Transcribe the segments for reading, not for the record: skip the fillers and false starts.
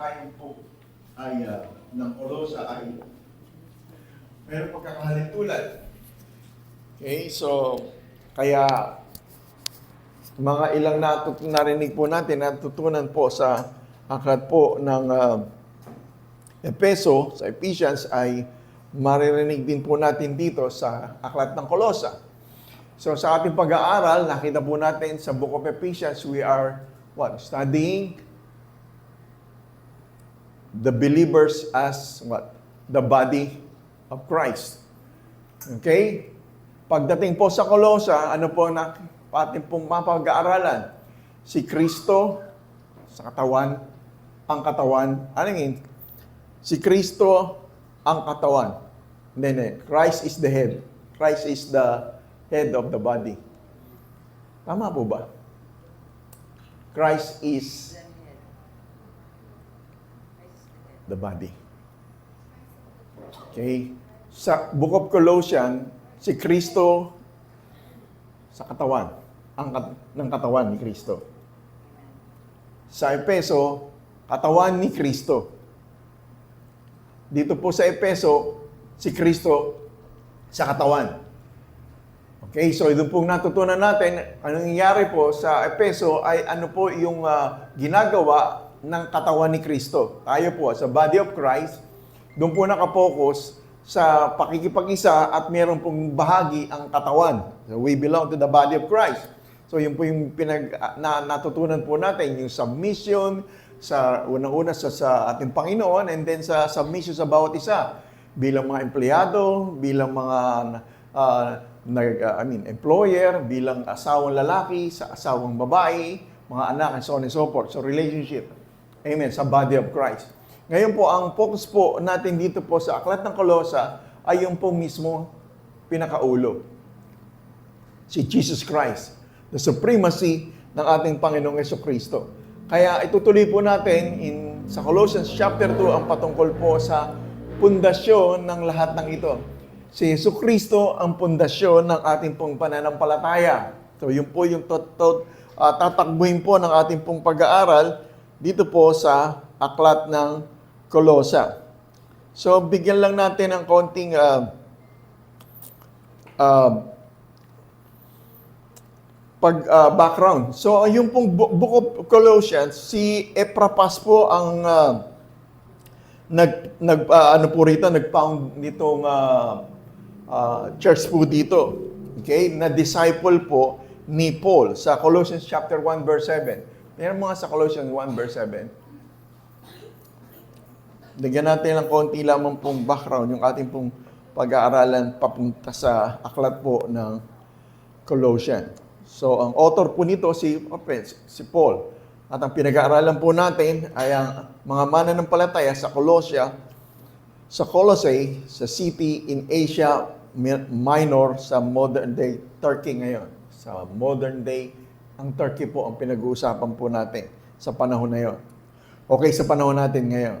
Ayon po ay ng Kolosa ay meron pagkakahalin tulad. Okay, so kaya mga ilang narinig po natin, natutunan po sa aklat po ng Efeso, sa Ephesians, ay maririnig din po natin dito sa aklat ng Kolosa. So sa ating pag-aaral, nakita po natin sa Book of Ephesians, we are studying the believers as the body of Christ. Okay? Pagdating po sa Kolosa, ano po na ating pong mapag-aaralan? Si Kristo sa katawan, ang katawan. Ano yun? Si Kristo ang katawan. Hindi. Christ is the head. Christ is the head of the body. Tama po ba? Christ is the body. Okay? Sa Book of Colossians, si Kristo sa katawan. Ng katawan ni Kristo. Sa Efeso, katawan ni Kristo. Dito po sa Efeso, si Kristo sa katawan. Okay, so doon pong natutunan natin, anong nangyari po sa Efeso ay ano po yung ginagawa ng katawan ni Kristo. Tayo po, sa body of Christ, doon po nakapokus sa pakikipag-isa at meron pong bahagi ang katawan. So we belong to the body of Christ. So yun po yung natutunan po natin, yung submission, sa unang-una sa ating Panginoon, and then sa submission sa bawat isa. Bilang mga empleyado, bilang mga employer, bilang asawang lalaki, sa asawang babae, mga anak, and so on and so forth. So relationship. Amen. Sa body of Christ. Ngayon po, ang focus po natin dito po sa aklat ng Kolosa ay yung po mismo pinakaulo. Si Jesus Christ. The supremacy ng ating Panginoong Jesucristo. Kaya itutuloy po natin sa Colossians chapter 2 ang patungkol po sa pundasyon ng lahat ng ito. Si Jesucristo ang pundasyon ng ating pong pananampalataya. So yun po yung tatakbuhin po ng ating pong pag-aaral dito po sa aklat ng Kolosa. So bigyan lang natin ng konting background. So yung pong Book of Colossians, si Epaphras po ang nag-found nitong church po dito. Okay? Na disciple po ni Paul sa Colossians chapter 1 verse 7. Tingnan mo nga sa Colossians 1 verse 7. Lagyan natin ng konti lamang pong background yung ating pong pag-aaralan papunta sa aklat po ng Colossians. So, ang author po nito si Paul. At ang pinag-aaralan po natin ay ang mga mananampalataya sa Colossae, sa city in Asia Minor, sa modern day Turkey ngayon. Sa modern day, ang Turkey po ang pinag-uusapan po natin sa panahon na yon. Okay, sa panahon natin ngayon.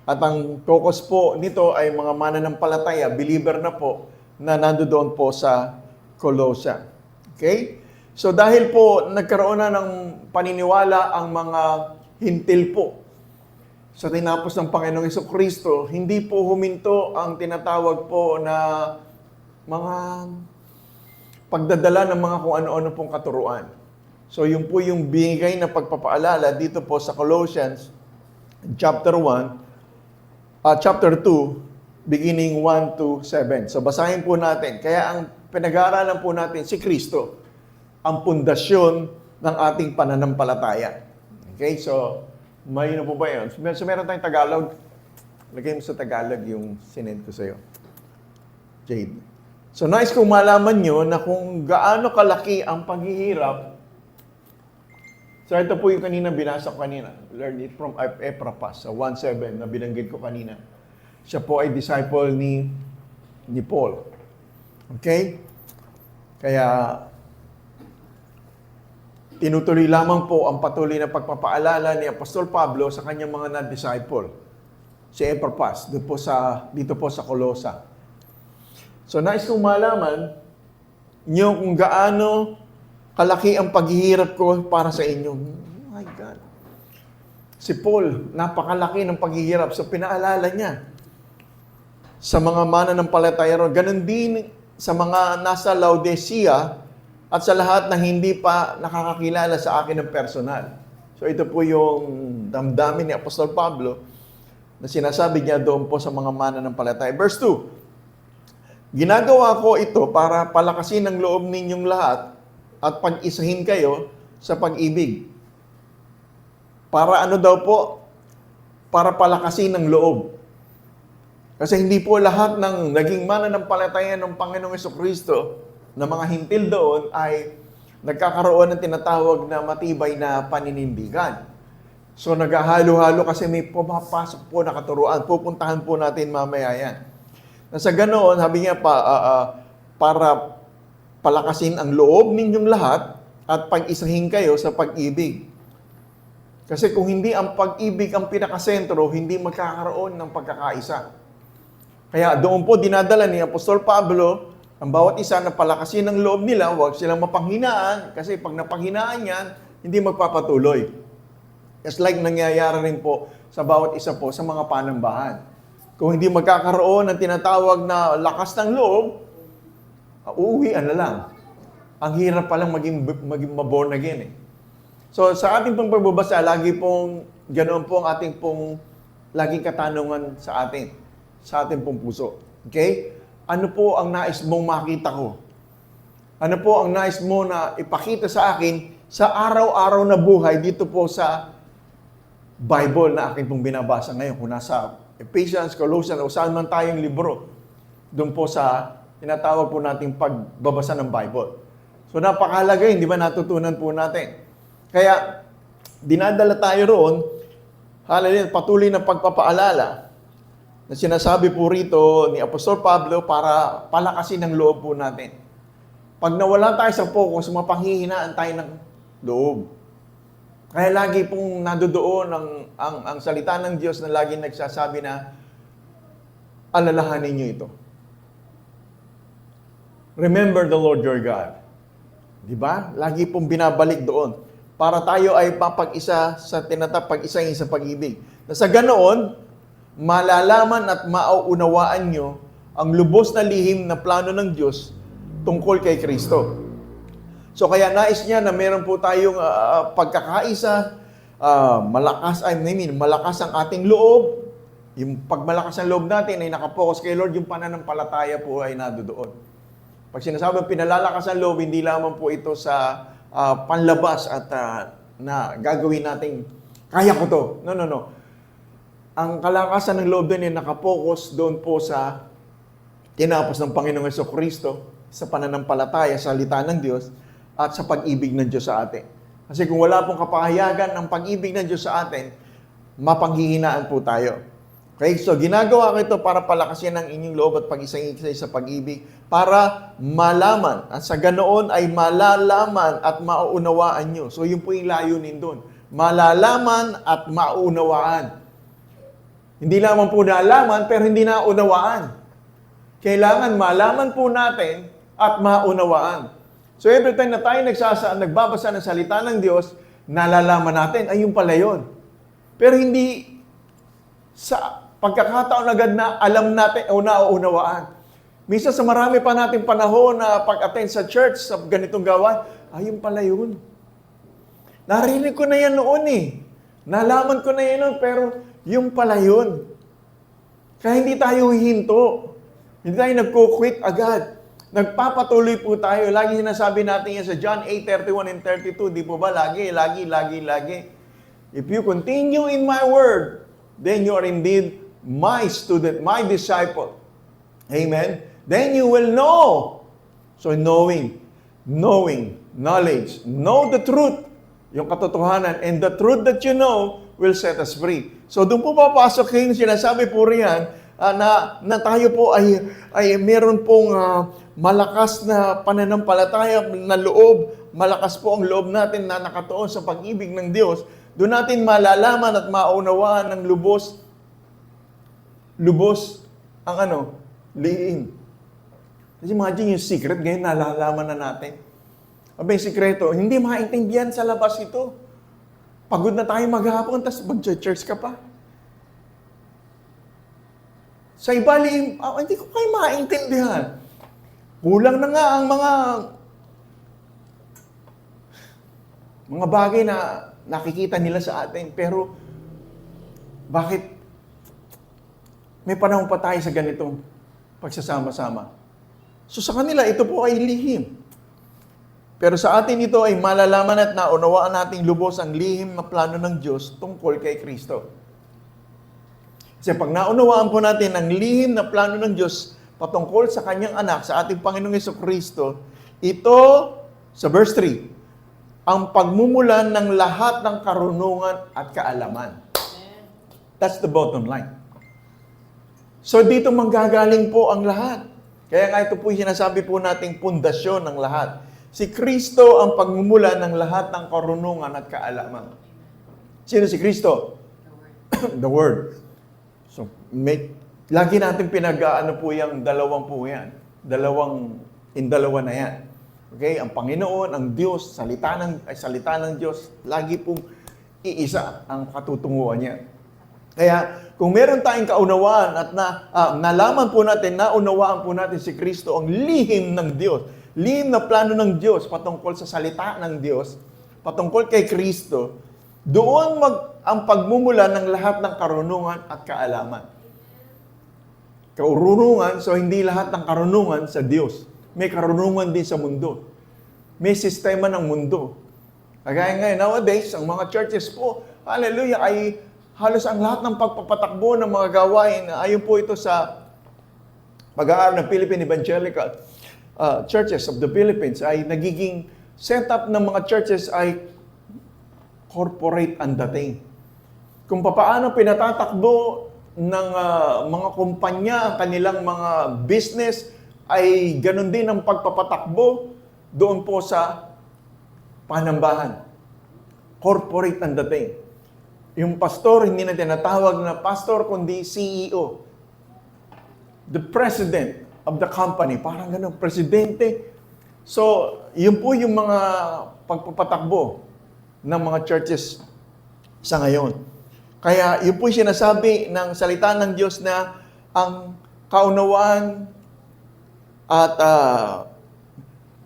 At ang focus po nito ay mga mananampalataya, believer na po, na nandoon po sa Colossae. Okay? So dahil po nagkaroon na ng paniniwala ang mga hintil po sa tinapos ng Panginoong Jesucristo, hindi po huminto ang tinatawag po na mga pagdadala ng mga kung ano-ano pong katuruan. So yun po yung binigay na pagpapaalala dito po sa Colossians chapter 2, beginning 1 to 7. So basahin po natin. Kaya ang pinag-aaralan po natin si Kristo, ang pundasyon ng ating pananampalataya. Okay, so may na po ba yun? So meron tayong Tagalog. Lagay mo sa Tagalog yung sinend ko sa'yo. Jade. So nice kung malaman nyo na kung gaano kalaki ang paghihirap. So ito po yung kanina binasa ko kanina. Learn it from Epaphras, sa 1:7 na binanggit ko kanina. Siya po ay disciple ni Paul. Okay? Kaya tinutuloy lamang po ang patuloy na pagpapaalala ni Apostol Pablo sa kanyang mga na-disciple. Si Epaphras, dito po sa Colosa. So, nais kong malaman nyo kung gaano kalaki ang paghihirap ko para sa inyo. Oh my God. Si Paul, napakalaki ng paghihirap. So pinaalala niya sa mga mananampalataya ron. Ganon din sa mga nasa Laodicea at sa lahat na hindi pa nakakakilala sa akin ng personal. So ito po yung damdamin ni Apostol Pablo na sinasabi niya doon po sa mga mananampalataya. Verse 2, ginagawa ko ito para palakasin ang loob ninyong lahat at pag-isahin kayo sa pag-ibig. Para ano daw po? Para palakasin ang loob. Kasi hindi po lahat ng naging mananampalataya ng Panginoong Jesucristo na mga hintil doon ay nagkakaroon ng tinatawag na matibay na paninindigan. So naghahalo-halo kasi may pumapasok po na katuruan. Pupuntahan po natin mamaya yan. Nasa ganoon, sabi niya para palakasin ang loob ninyong lahat at pag-isahin kayo sa pag-ibig. Kasi kung hindi ang pag-ibig ang pinakasentro, hindi magkakaroon ng pagkakaisa. Kaya doon po dinadala ni Apostol Pablo ang bawat isa na palakasin ng loob nila, huwag silang mapanghinaan, kasi pag napanghinaan yan, hindi magpapatuloy. Just like nangyayari rin po sa bawat isa po sa mga panambahan. Kung hindi magkakaroon ng tinatawag na lakas ng loob, uuwian na lang. Ang hirap palang maging maborn again eh. So sa ating pong pagbabasa, lagi pong ganoon po ang ating pong laging katanungan sa ating pong puso. Okay? Ano po ang nais mong makita ko? Ano po ang nais mo na ipakita sa akin sa araw-araw na buhay dito po sa Bible na akin pong binabasa ngayon? Kung nasa Ephesians, Colossians, o saan man tayong libro, doon po sa tinatawag po nating pagbabasa ng Bible. So napakahalaga yun, di ba natutunan po natin? Kaya dinadala tayo roon, hallelujah, patuloy na pagpapaalala na sinasabi po rito ni Apostol Pablo para palakasin ang loob po natin. Pag nawala tayo sa focus, mapanghihinaan tayo ng loob. Kaya lagi pong nandoon ang salita ng Diyos na lagi nagsasabi na alalahanin niyo ito. Remember the Lord your God. Di ba? Lagi pong binabalik doon. Para tayo ay papag-isa sa pag-isahin sa pag-ibig. Na sa ganoon, malalaman at mauunawaan nyo ang lubos na lihim na plano ng Diyos tungkol kay Kristo. So kaya nais niya na meron po tayong pagkakaisa, malakas ang ating loob. Yung pagmalakas ang loob natin ay nakapokus kay Lord, yung pananampalataya po ay nandoon. Pag sinasabi pinalalakas ang loob, hindi lamang po ito sa panlabas at na gagawin nating kaya ko to. No. Ang kalakasan ng loob doon ay nakapokus doon po sa tinapos ng Panginoong Jesucristo, sa pananampalataya, sa salita ng Diyos, at sa pag-ibig ng Diyos sa atin. Kasi kung wala pong kapahayagan ng pag-ibig ng Diyos sa atin, mapanghihinaan po tayo. Okay, so ginagawa ko ito para palakasin ang inyong loob at pag-isahin sa pag-ibig, para malaman, at sa ganoon ay malalaman at mauunawaan nyo. So yun po yung layunin doon. Malalaman at mauunawaan. Hindi lamang po naalaman, pero hindi naunawaan. Kailangan malaman po natin at maunawaan. So every time na tayo nagbabasa ng salita ng Diyos, nalalaman natin, ay yung pala yun. Pero hindi sa pagkakataon agad na alam natin o nauunawaan. Minsan sa marami pa nating panahon na pag-attend sa church, sa ganitong gawain, ay yung pala yun. Narinig ko na yan noon eh. Nalaman ko na yan noon, pero yung pala yun. Kaya hindi tayo hihinto. Hindi tayo nagko-quit agad. Nagpapatuloy po tayo. Lagi sinasabi natin yan sa John 8:31 and 32. Di po ba? Lagi. If you continue in my word, then you are indeed my student, my disciple. Amen? Then you will know. So knowledge, know the truth, yung katotohanan, and the truth that you know will set us free. So doon po papasok yung sinasabi po riyan na tayo po ay meron pong malakas na pananampalataya na loob, malakas po ang loob natin na nakatuon sa pag-ibig ng Diyos. Doon natin malalaman at maunawaan ng lubos ang lihim. Kasi imagine yung secret, ngayon nalalaman na natin. Abay, sikreto, hindi maintindihan sa labas ito. Pagod na tayo maghapon, tapos mag-church ka pa. Sa iba, hindi ko kayo maintindihan. Kulang na nga ang mga bagay na nakikita nila sa atin. Pero, bakit may panahon pa tayo sa ganitong pagsasama-sama? So sa kanila, ito po ay lihim. Pero sa atin ito ay malalaman at naunawaan nating lubos ang lihim na plano ng Diyos tungkol kay Kristo. Kasi pag naunawaan po natin ang lihim na plano ng Diyos patungkol sa kanyang anak, sa ating Panginoong Jesucristo, ito, sa verse 3, ang pagmumulan ng lahat ng karunungan at kaalaman. That's the bottom line. So dito manggagaling po ang lahat. Kaya nga ito po yung sinasabi po nating pundasyon ng lahat. Si Kristo ang pagmumula ng lahat ng karunungan at kaalaman. Sino si Kristo? The Word. So, lagi natin pinag-ano po yung dalawang po yan. Dalawa na yan. Okay? Ang Panginoon, ang Diyos, salita ng Diyos, lagi pong iisa ang katutunguhan niya. Kaya, kung meron tayong kaunawaan at nalaman po natin, naunawaan po natin si Kristo, ang lihim ng Diyos, lihim na plano ng Diyos patungkol sa salita ng Diyos, patungkol kay Kristo, doon ang pagmumula ng lahat ng karunungan at kaalaman. Karunungan, so hindi lahat ng karunungan sa Diyos. May karunungan din sa mundo. May sistema ng mundo. Kagaya ngayon, nowadays, ang mga churches po, hallelujah, ay halos ang lahat ng pagpapatakbo ng mga gawain, ayon po ito sa pag-aaral ng Philippine Evangelical Churches of the Philippines, ay nagiging setup ng mga churches ay corporate ang dating. Kung paano pinatatakbo ng mga kumpanya ang kanilang mga business, ay ganun din ang pagpapatakbo doon po sa panambahan. Corporate ang dating. Yung pastor, hindi na tinatawag na pastor, kundi CEO. The president of the company. Parang gano'n, presidente. So, yun po yung mga pagpapatakbo ng mga churches sa ngayon. Kaya yun po yung sinasabi ng salita ng Diyos na ang kaunawaan at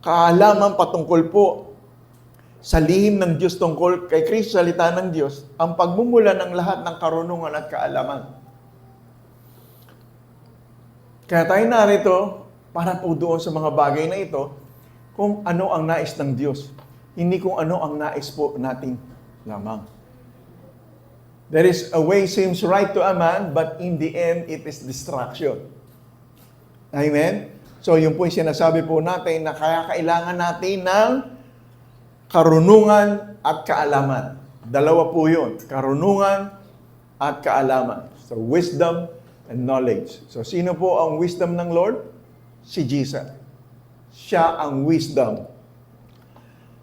kaalaman patungkol po sa lihim ng Diyos tungkol kay Kristo, salita ng Diyos, ang pagmumula ng lahat ng karunungan at kaalaman. Kaya tayo narito para po doon sa mga bagay na ito, kung ano ang nais ng Diyos. Hindi kung ano ang nais po natin lamang. There is a way seems right to a man, but in the end, it is destruction. Amen? So, yun po yung sinasabi po natin na kaya kailangan natin ng karunungan at kaalaman. Dalawa po yun. Karunungan at kaalaman. So, wisdom and knowledge. So, sino po ang wisdom ng Lord? Si Jesus. Siya ang wisdom.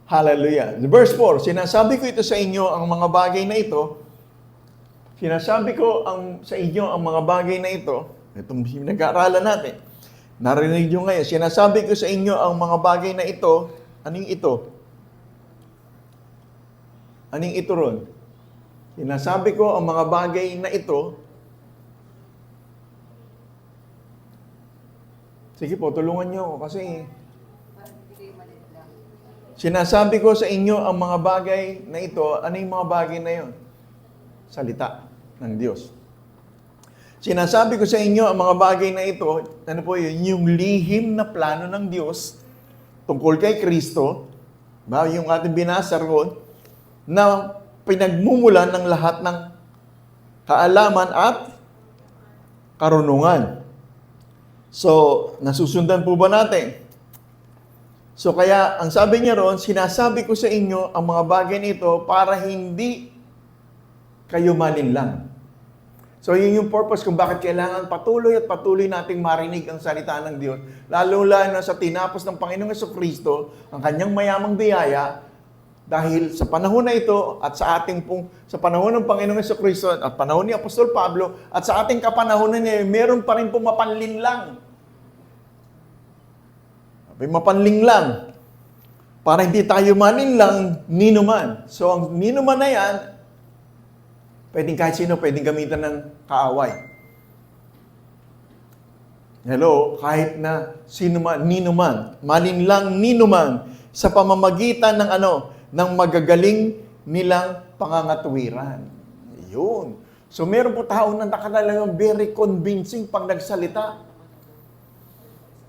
Hallelujah. Verse 4, sinasabi ko ito sa inyo ang mga bagay na ito. Sinasabi ko sa inyo ang mga bagay na ito. Itong nag-aaralan natin. Narinig nyo ngayon. Sinasabi ko sa inyo ang mga bagay na ito. Anong ito? Anong ito ron? Sinasabi ko ang mga bagay na ito. Sige po, tulungan nyo ako kasi sinasabi ko sa inyo ang mga bagay na ito. Ano yung mga bagay na yon? Salita ng Diyos. Sinasabi ko sa inyo ang mga bagay na ito. Ano po yun? Yung lihim na plano ng Diyos tungkol kay Kristo. Yung ating binasa ron, na pinagmumulan ng lahat ng kaalaman at karunungan. So, nasusundan po ba natin? So, kaya, ang sabi niya ron, sinasabi ko sa inyo ang mga bagay nito para hindi kayo malinlang. So, yun yung purpose kung bakit kailangan patuloy at patuloy nating marinig ang salita ng Diyos. Lalo-lalo na sa tinapos ng Panginoong Jesucristo, ang kanyang mayamang biyaya, dahil sa panahon na ito at sa ating sa panahon ng Panginoong Jesucristo at panahon ni Apostol Pablo at sa ating kapanahonan niya, meron pa rin pong mapanlinlang. Mapanlinlang. Para hindi tayo malinlang ninuman. So, ang ninuman na yan, pwedeng kahit sino, pwedeng gamitan ng kaaway. Hello, kahit na sino man, ninuman, malinlang ninuman, sa pamamagitan ng ng magagaling nilang pangangatwiran. Yun. So, meron po tao na nakatalagang very convincing pag nagsalita.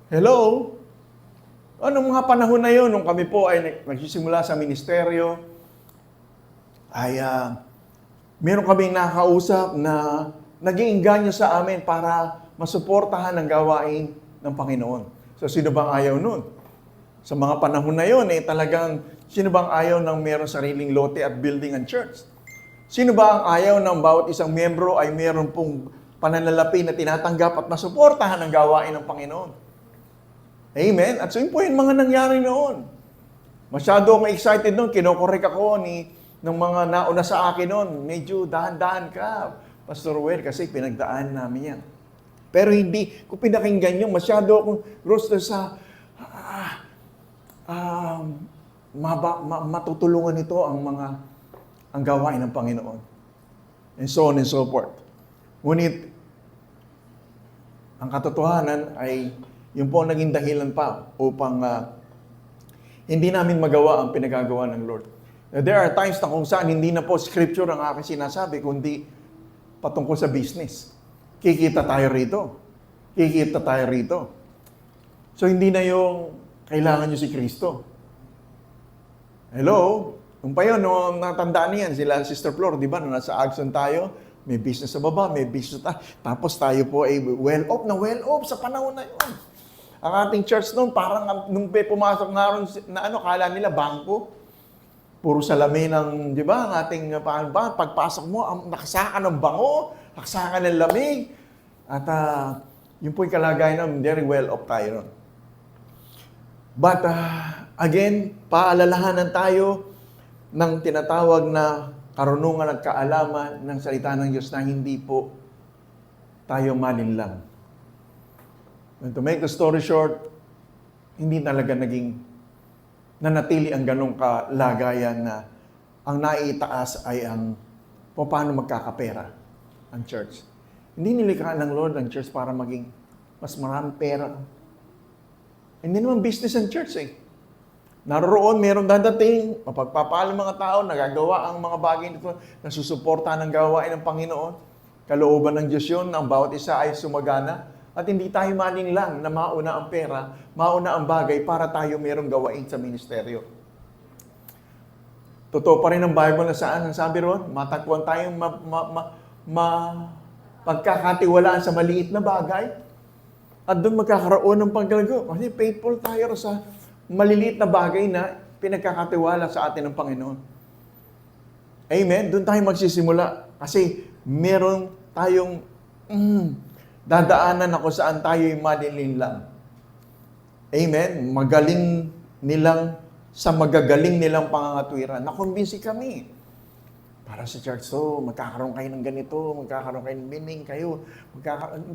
Hello? Anong mga panahon na yun, nung kami po ay nagsisimula sa ministeryo, ay meron kaming nakausap na nag-iinganyo sa amin para masuportahan ang gawain ng Panginoon. So, sino bang ayaw nun? Sa mga panahon na yun, talagang sino bang ayaw ng meron sariling lote at building and church? Sino ba ang ayaw ng bawat isang miyembro ay meron pong pananalapi na tinatanggap at masuportahan ang gawain ng Panginoon? Amen? At so yun po yung mga nangyari noon. Masyado akong excited noon. Kinokorek ako ng mga nauna sa akin noon. Medyo dahan-dahan ka, Pastor Well, kasi pinagdaan namin yan. Pero hindi ko pinakinggan yung masyado akong gusto sa matutulungan nito ang gawain ng Panginoon. And so on and so forth. Ngunit, ang katotohanan ay yun po ang naging dahilan pa upang hindi namin magawa ang pinagagawa ng Lord. There are times na kung saan hindi na po scripture ang aking sinasabi, kundi patungkol sa business. Kikita tayo rito. Kikita tayo rito. So, hindi na yung kailangan nyo si Kristo. Hello? Nung pa yun, nung natandaan niyan, sila Sister Flor, di ba, nung nasa Agson tayo, may business sa baba, may business tayo. Tapos tayo po ay well-off sa panahon na yun. Ang ating church noon, parang nung pumasok nga ron, kala nila bangko. Puro salamin ng, di ba, ang ating pagpasok mo, nakasaka ng bango, nakasaka ng lamig. At yun po yung kalagayan namin, very well off tayo ron. But again, paalalahanan tayo ng tinatawag na karunungan at kaalaman ng salita ng Diyos na hindi po tayo malinlang. And to make the story short, hindi talaga nanatili ang ganong kalagayan na ang naiitaas ay ang paano magkakapera ang church. Hindi nilikha ng Lord ang church para maging mas maraming pera. Hindi naman business ang church eh. Naroon, meron dadating, mapagpapala mga tao, nagagawa ang mga bagay nito, nasusuporta ng gawain ng Panginoon. Kalooban ng Diyos yun, ang bawat isa ay sumagana. At hindi tayo malinlang na mauna ang pera, mauna ang bagay para tayo merong gawain sa ministeryo. Totoo pa rin ang Bible na saan, ang sabi ron, matakbuhan tayong pagkakatiwalaan sa maliit na bagay. At doon magkakaroon ng pagkalago. Kasi faithful tayo sa maliliit na bagay na pinagkakatiwala sa atin ng Panginoon. Amen? Doon tayo magsisimula. Kasi meron tayong dadaanan ako saan tayo'y malilinlang. Amen? Magaling nilang, sa magagaling nilang pangangatwiran. Nakumbinsi kami. Para sa church to, magkakaroon kayo ng ganito, magkakaroon kayo ng meaning, kayo,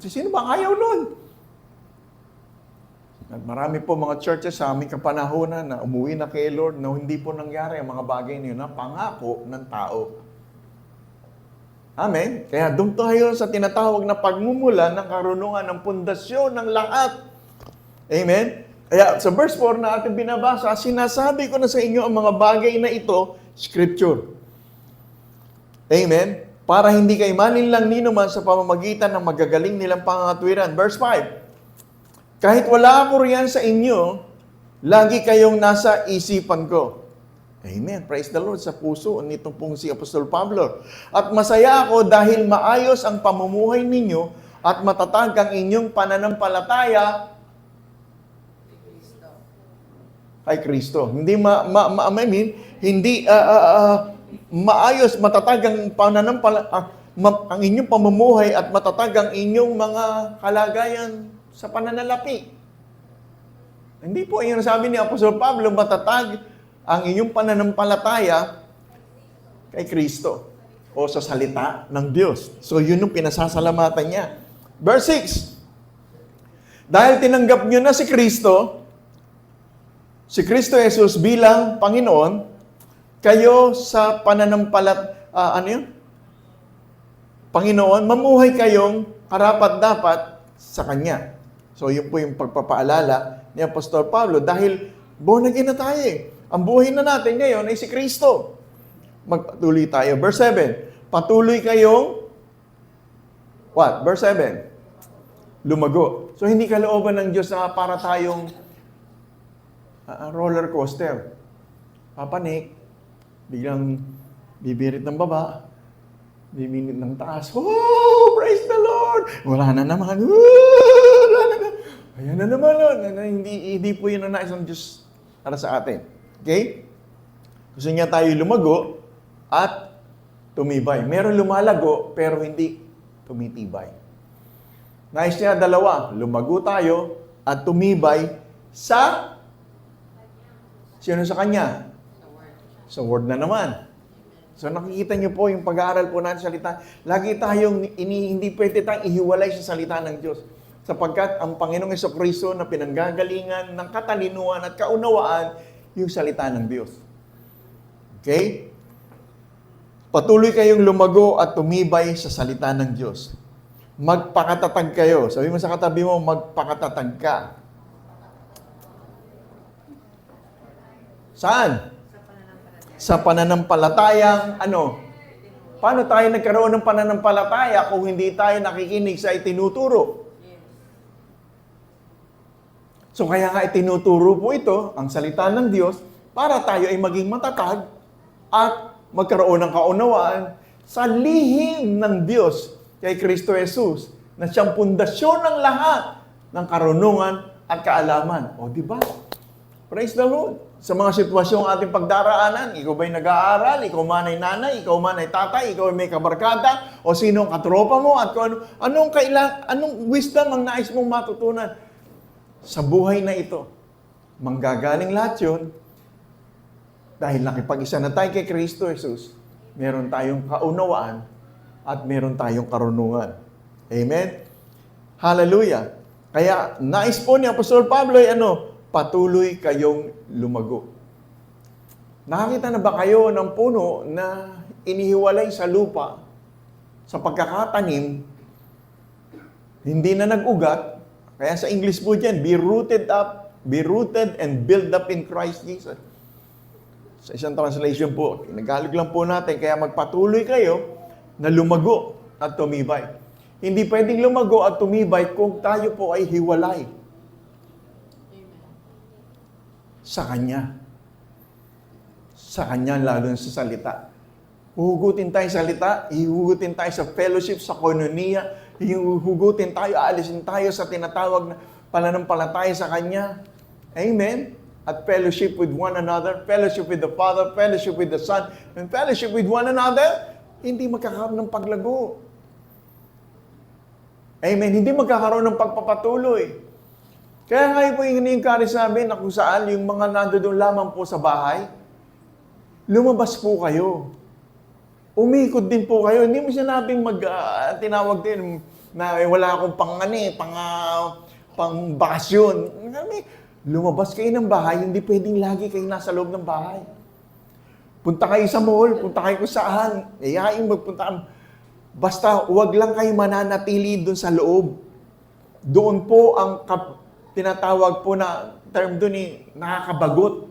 sino ba ayaw nun? At marami po mga churches sa aming kapanahonan na umuwi na kay Lord na hindi po nangyari ang mga bagay niyo na pangako ng tao. Amen? Kaya doon tayo sa tinatawag na pagmumula ng karunungan ng pundasyon ng lahat. Amen? Kaya sa verse 4 na ating binabasa, sinasabi ko na sa inyo ang mga bagay na ito, Scripture. Amen? Para hindi kayo malinlang ninuman sa pamamagitan ng magagaling nilang pangangatwiran. Verse 5. Kahit wala ako riyan sa inyo, lagi kayong nasa isipan ko. Amen. Praise the Lord sa puso nitong pong si Apostol Pablo. At masaya ako dahil maayos ang pamumuhay ninyo at matatag ang inyong pananampalataya kay Kristo. Hindi hindi maayos, matatag ang ang inyong pamumuhay at matatag ang inyong mga kalagayan sa pananalapi. Hindi po yung sabi ni Apostol Pablo, matatag ang inyong pananampalataya kay Kristo o sa salita ng Diyos. So, yun yung pinasasalamatan niya. Verse 6. Dahil tinanggap nyo na si Kristo, si Kristo Jesus bilang Panginoon, kayo sa Panginoon, mamuhay kayong karapat-dapat sa Kanya. So, yun po yung pagpapaalala ni Apostol Pablo dahil born again na tayo eh. Ang buhay na natin ngayon ay si Kristo. Magpatuloy tayo. Verse 7, patuloy kayong, what? Verse 7, lumago. So, hindi kalooban ng Diyos na para tayong roller coaster. Papanik, biglang bibirit ng baba, bibirit ng taas. Oh, praise the Lord! Wala na naman. Wala na naman. Ayan na naman. Hindi po yun ang nais ng Diyos para sa atin. Okay? Gusto niya tayo lumago at tumibay. Meron lumalago pero hindi tumitibay. Nais niya dalawa, lumago tayo at tumibay sa sino sa Kanya? Sa Word na naman. So nakikita niyo po yung pag-aaral po natin sa salita. Lagi tayong, hindi pwede tayong ihiwalay sa salita ng Diyos. Sapagkat ang Panginoong Jesucristo na pinanggagalingan ng katalinuhan at kaunawaan, yung salita ng Diyos. Okay? Patuloy kayong lumago at tumibay sa salita ng Diyos. Magpakatatag kayo. Sabi mo sa katabi mo, magpakatatag ka. Saan? Sa pananampalatayang ano? Paano tayo nagkaroon ng pananampalataya kung hindi tayo nakikinig sa itinuturo? So kaya nga itinuturo po ito, ang salita ng Diyos, para tayo ay maging matatag at magkaroon ng kaunawaan sa lihim ng Diyos kay Kristo Jesus na siyang pundasyon ng lahat ng karunungan at kaalaman. O, di ba? Praise the Lord. Sa mga sitwasyong ating pagdaraanan, ikaw ba'y nag-aaral, ikaw man ay nanay, ikaw man ay tatay, ikaw ay may kabarkada, o sino ang katropa mo, at kung anong wisdom ang nais mong matutunan sa buhay na ito. Manggagaling lahat yun, dahil nakipag-isa na tayo kay Kristo Jesus, meron tayong kaunawaan at meron tayong karunungan. Amen? Hallelujah! Kaya, nais po ni Apostol Pablo ay patuloy kayong lumago. Nakakita na ba kayo ng puno na inihiwalay sa lupa sa pagkakatanim, hindi na nag-ugat? Kaya sa English po dyan, be rooted and build up in Christ Jesus. Sa isang translation po, nagalig lang po natin, kaya magpatuloy kayo na lumago at tumibay. Hindi pwedeng lumago at tumibay kung tayo po ay hiwalay sa Kanya. Sa Kanya, lalo sa salita. Huhugutin tayo sa salita, hihugutin tayo sa fellowship, sa koinonia, hihugutin tayo, aalisin tayo sa tinatawag na pananampalataya sa Kanya. Amen? At fellowship with one another, fellowship with the Father, fellowship with the Son, and fellowship with one another, hindi magkakaroon ng paglago. Amen? Hindi magkakaroon ng pagpapatuloy. Kaya nga po yung ini-encourage namin na kung saan yung mga nandoon lamang po sa bahay, lumabas po kayo. Umikot din po kayo. Hindi mo sinabing tinawag din na wala akong pang bakasyon. Lumabas kayo ng bahay, hindi pwedeng lagi kayo nasa loob ng bahay. Punta kayo sa mall, punta kayo kung saan. Ayayin magpunta. Basta huwag lang kayo mananatili doon sa loob. Doon po ang tinatawag po na term doon nakakabagot.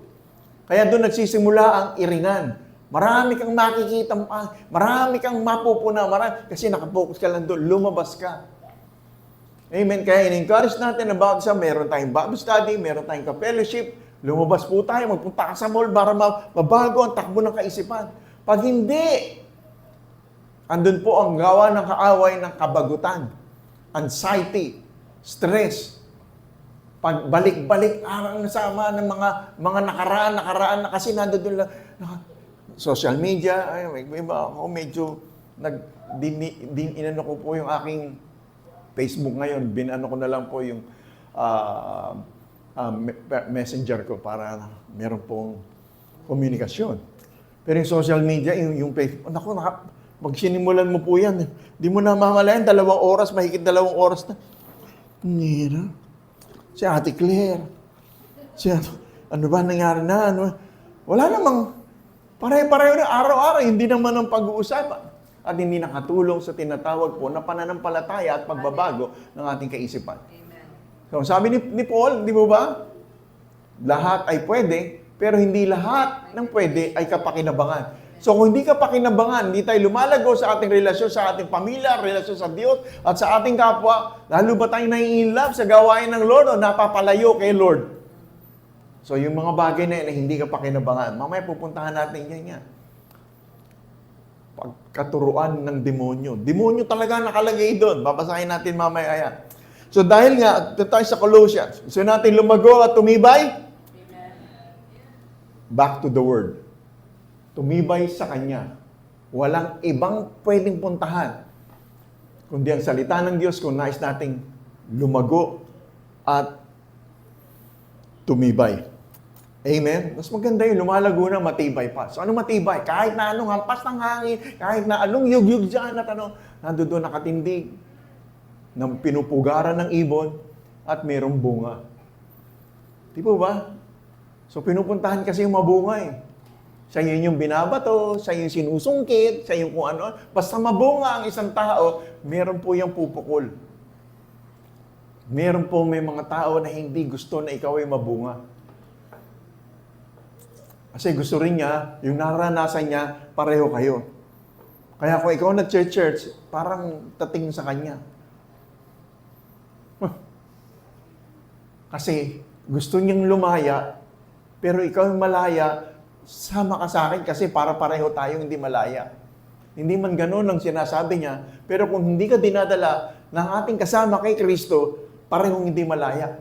Kaya doon nagsisimula ang iringan. Marami kang makikita, marami kang mapupuna, kasi nakapokus ka lang doon, lumabas ka. Amen. Kaya in-encourage natin na bawat isa, meron tayong Bible study, meron tayong ka-fellowship, lumabas po tayo, magpunta ka sa mall para mabago ang takbo ng kaisipan. Pag hindi, andun po ang gawa ng kaaway ng kabagutan, anxiety, stress, pagbalik-balik ang sama ng mga nakaraan na kasi nandoon lang social media, iba ako medyo inano ko po yung aking Facebook ngayon, binano ko na lang po yung messenger ko para meron pong komunikasyon. Pero yung social media, yung Facebook, pag sinimulan mo po yan, di mo na mamalayan, 2 oras, mahigit 2 oras na. Nira. Si Ate Claire. Ano ba nangyari na? Ano? Wala namang, pare-pareho na araw-araw, hindi naman ang pag-uusapan. At hindi nakatulong sa tinatawag po na pananampalataya at pagbabago ng ating kaisipan. Amen. So, sabi ni Paul, di ba ba? Lahat ay pwede, pero hindi lahat ng pwede ay kapakinabangan. So kung hindi kapakinabangan, hindi tayo lumalago sa ating relasyon sa ating pamilya, relasyon sa Diyos, at sa ating kapwa, lalo ba tayong nai-inlove sa gawain ng Lord o napapalayo kay Lord? So yung mga bagay na yun na hindi kapakinabangan, mamaya pupuntahan natin yan. Pagkaturuan ng demonyo. Demonyo talaga nakalagay doon. Babasahin natin mamaya yan. So dahil nga, ito tayo sa Colossians, gusto natin lumago at tumibay? Amen. Back to the Word. Tumibay sa Kanya. Walang ibang pwedeng puntahan, kundi ang salita ng Diyos kung nais nating lumago at tumibay. Amen? Mas maganda yung lumalago na matibay pa. So ano matibay? Kahit na anong hampas ng hangin, kahit na anong yugyug dyan at nandoon nakatindig, ng pinupugaran ng ibon at mayroong bunga. Di po ba? So pinupuntahan kasi yung mabunga eh. Siya yung binabato, siya yung sinusungkit, siya yung kung ano. Basta mabunga ang isang tao, meron po yung pupukol. Meron po may mga tao na hindi gusto na ikaw ay mabunga. Kasi gusto rin niya, yung naranasan niya, pareho kayo. Kaya kung ikaw nag-church, parang tating sa kanya. Kasi gusto niyang lumaya, pero ikaw yung malaya, sama ka sa akin kasi para pareho tayong hindi malaya. Hindi man ganun ang sinasabi niya, pero kung hindi ka dinadala ng ating kasama kay Kristo, parehong hindi malaya.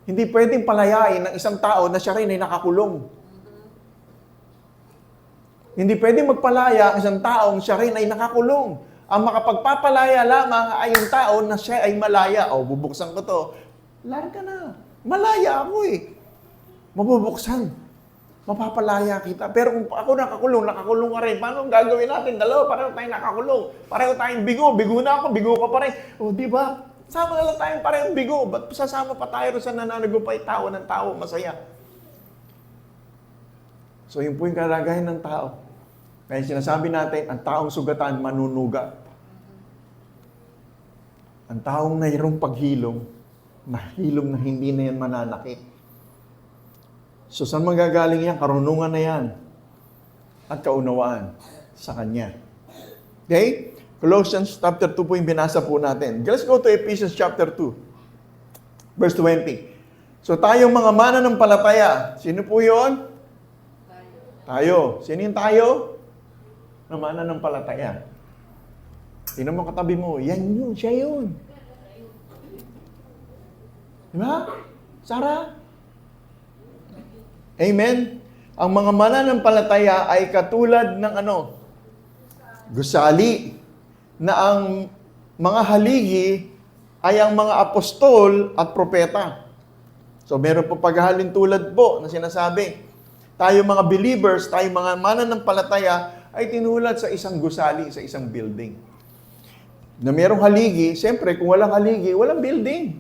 Hindi pwedeng palayain ng isang tao na siya rin ay nakakulong. Hindi pwedeng magpalaya ang isang taong siya rin ay nakakulong. Ang makapagpapalaya lamang ay yung tao na siya ay malaya. O, bubuksan ko to. Larga na. Malaya ako eh. Mabubuksan. Mapapalaya kita. Pero kung ako nakakulong ka rin. Paano gagawin natin? Dalawa, pareho tayong nakakulong. Pareho tayong bigo. Bigo na ako, bigo ka pa rin. O, di ba? Sama na lang tayong parehong bigo. Ba't sasama pa tayo sa nananagupay tao ng tao? Masaya. So, yun po yung kalagayan ng tao. Kaya sinasabi natin, ang taong sugatan, manunuga. Ang taong mayroong paghilom, nahilom na hindi na yan mananakit. So, saan magagaling yan? Karunungan na yan. At kaunawaan sa Kanya. Okay? Colossians chapter 2 po yung binasa po natin. Let's go to Ephesians chapter 2. Verse 20. So, tayong mga mananampalataya. Sino po yun? Tayo. Sino yung tayo? Na mananampalataya. Sino mo katabi mo? Yan yun. Siya yun. Diba? Sarah? Amen? Ang mga mananampalataya ay katulad ng ano? Gusali. Na ang mga haligi ay ang mga apostol at propeta. So meron po paghahalin tulad po na sinasabi. Tayo mga believers, tayo mga mananampalataya ay tinulad sa isang gusali, sa isang building. Na merong haligi, siyempre kung walang haligi, walang building.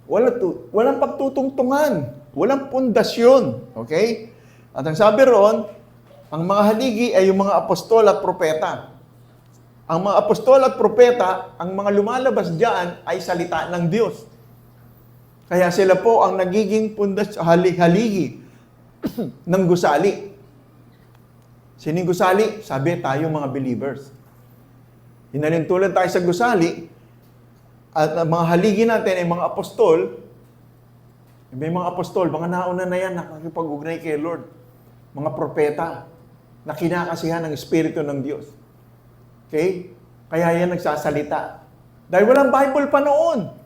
Walang pagtutungtungan. Walang pundasyon. Okay? At ang sabi roon, ang mga haligi ay yung mga apostol at propeta. Ang mga apostol at propeta, ang mga lumalabas diyan ay salita ng Diyos. Kaya sila po ang nagiging haligi ng gusali. Sining gusali? Sabi tayo mga believers. Hinalintulad tayo sa gusali at ang mga haligi natin ay mga apostol. May mga apostol, mga nauna na yan nakakipag-ugnay kay Lord. Mga propeta na kinakasihan ng Espiritu ng Diyos. Okay? Kaya yan nagsasalita. Dahil walang Bible pa noon.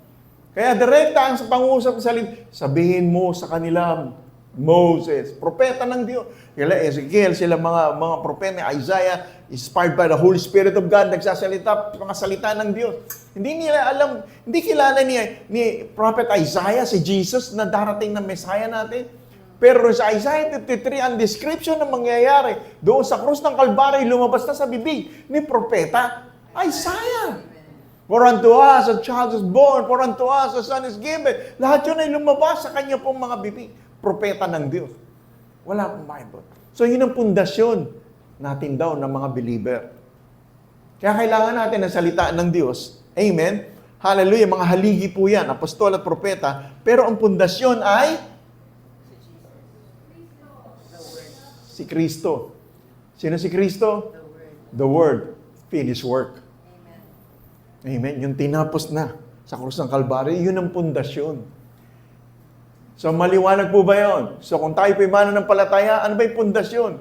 Kaya direkta ang pangusap sa sabihin mo sa kanila, Moses, propeta ng Diyos. Kaya Ezekiel, sila mga propeta, Isaiah, inspired by the Holy Spirit of God, nagsasalita, mga salita ng Diyos. Hindi nila alam, hindi kilala ni Prophet Isaiah, si Jesus, na darating na Messiah natin. Pero sa Isaiah 53, ang description ng mangyayari, doon sa krus ng Kalbaryo, lumabas na sa bibig ni propeta Isaiah. For unto us a child is born, for unto us a son is given. Lahat yun ay lumabas sa kanya pong mga bibig. Propeta ng Diyos. Wala pong Bible. So yun ang pundasyon natin daw ng mga believer. Kaya kailangan natin ng salita ng Diyos. Amen? Hallelujah. Mga haligi po yan, apostol at propeta. Pero ang pundasyon ay si Kristo. Sino si Kristo? The Word. Finished work. Amen. Yung tinapos na sa krus ng Kalbaryo, yun ang pundasyon. So, maliwanag po ba yun? So, kung tayo po'y mananampalataya, ano ba yung pundasyon?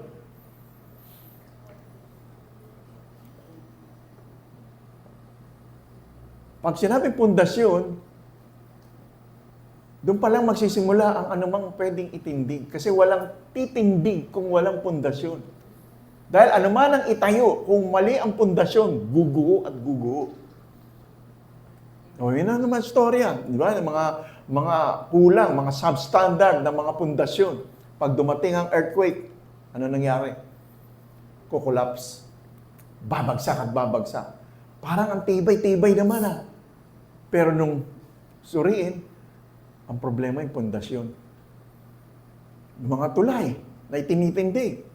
Pag sinabing pundasyon, doon pa lang magsisimula ang anumang pwedeng itindig. Kasi walang titindig kung walang pundasyon. Dahil anuman ang itayo, kung mali ang pundasyon, guguho at guguho. O, yun na naman storya. Di ba? Mga kulang, mga substandard na mga pundasyon. Pag dumating ang earthquake, ano nangyari? Kukulaps. Babagsak at babagsak. Parang ang tibay-tibay naman Pero nung suriin, ang problema yung pundasyon. Mga tulay na itinitindig.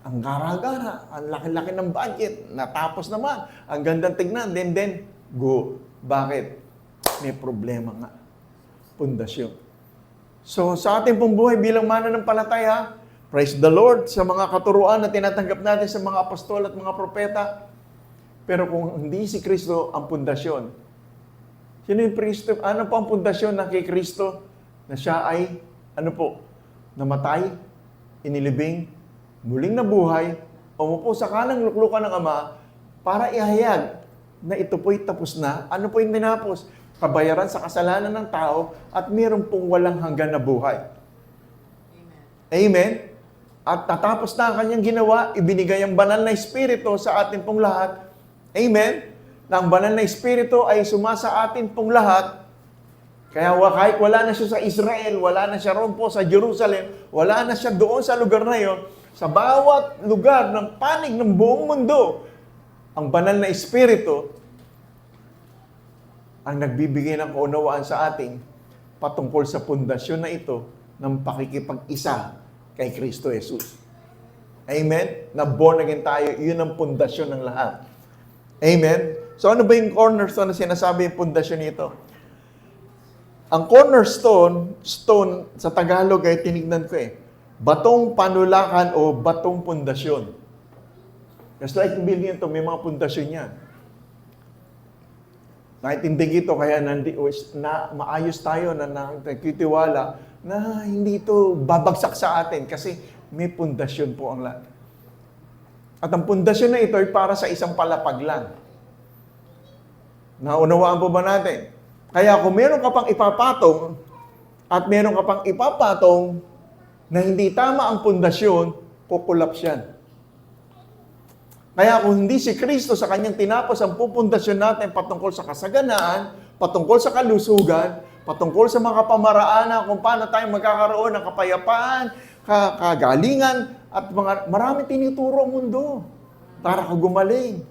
Ang gara-gara, ang laki-laki ng budget, natapos naman, ang gandang tignan, then, go. Bakit? May problema nga. Pundasyon. So, sa ating pong buhay bilang mananampalataya, praise the Lord sa mga katuruan na tinatanggap natin sa mga apostol at mga propeta. Pero kung hindi si Kristo ang pundasyon, sino yung Kristo? Ano po ang pundasyon na kay Kristo? Na siya ay, namatay, inilibing, muling nabuhay, umupo sa kanang luklukan ng Ama para ihayag na ito po'y tapos na. Ano po yung tinapos? Kabayaran sa kasalanan ng tao at meron pong walang hanggan na buhay. Amen. Amen? At natapos na ang kanyang ginawa, ibinigay ang banal na Espiritu sa atin pong lahat. Amen? Na ang banal na Espiritu ay sumasa atin pong lahat. Kaya kahit wala na siya sa Israel, wala na siya roon po sa Jerusalem, wala na siya doon sa lugar na yon, sa bawat lugar ng panig ng buong mundo, ang banal na Espiritu ang nagbibigay ng kaunawaan sa atin patungkol sa pundasyon na ito ng pakikipag-isa kay Kristo Jesus. Amen? Na born again tayo, yun ang pundasyon ng lahat. Amen? So ano ba yung cornerstone na sinasabi yung pundasyon nito? Ang cornerstone, stone sa Tagalog ay tinignan ko batong panulakan o batong pundasyon. Just like building ito, may mga pundasyon yan. Nakitindig ito, kaya maayos tayo na nagtitiwala na hindi ito babagsak sa atin kasi may pundasyon po ang lahat. At ang pundasyon na ito ay para sa isang palapag lang. Naunawaan po ba natin? Kaya kung meron ka pang ipapatong at meron ka pang ipapatong na hindi tama ang pundasyon, kukulaps yan. Kaya kung hindi si Kristo sa kanyang tinapos ang pupundasyon natin patungkol sa kasaganaan, patungkol sa kalusugan, patungkol sa mga pamaraan kung paano tayo magkakaroon ng kapayapaan, kagalingan, at marami tinuturo ang mundo para ka gumaling.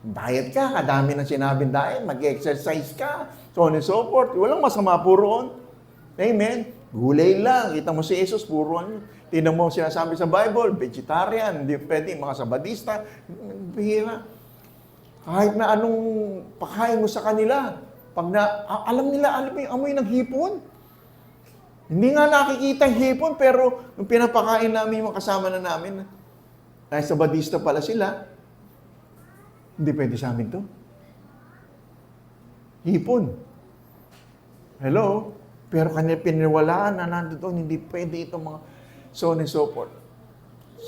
Diet ka, kadami ng sinabing diet, mag-exercise ka, so on and so forth. Walang masama po roon. Amen? Gulay lang. Kita mo si Jesus, puro tingnan mo sinasabi sa Bible, vegetarian, hindi pwede, mga sabadista, bihira. Kahit na anong pakain mo sa kanila, pag alam nila yung amoy ng hipon. Hindi nga nakikita yung hipon, pero nung pinapakain namin yung kasama na namin, dahil sabadista pala sila, hindi pwede sa amin to. Hipon. Hello? Pero kanila pininiwalaan na nandoon, hindi pwede itong mga so on and so forth.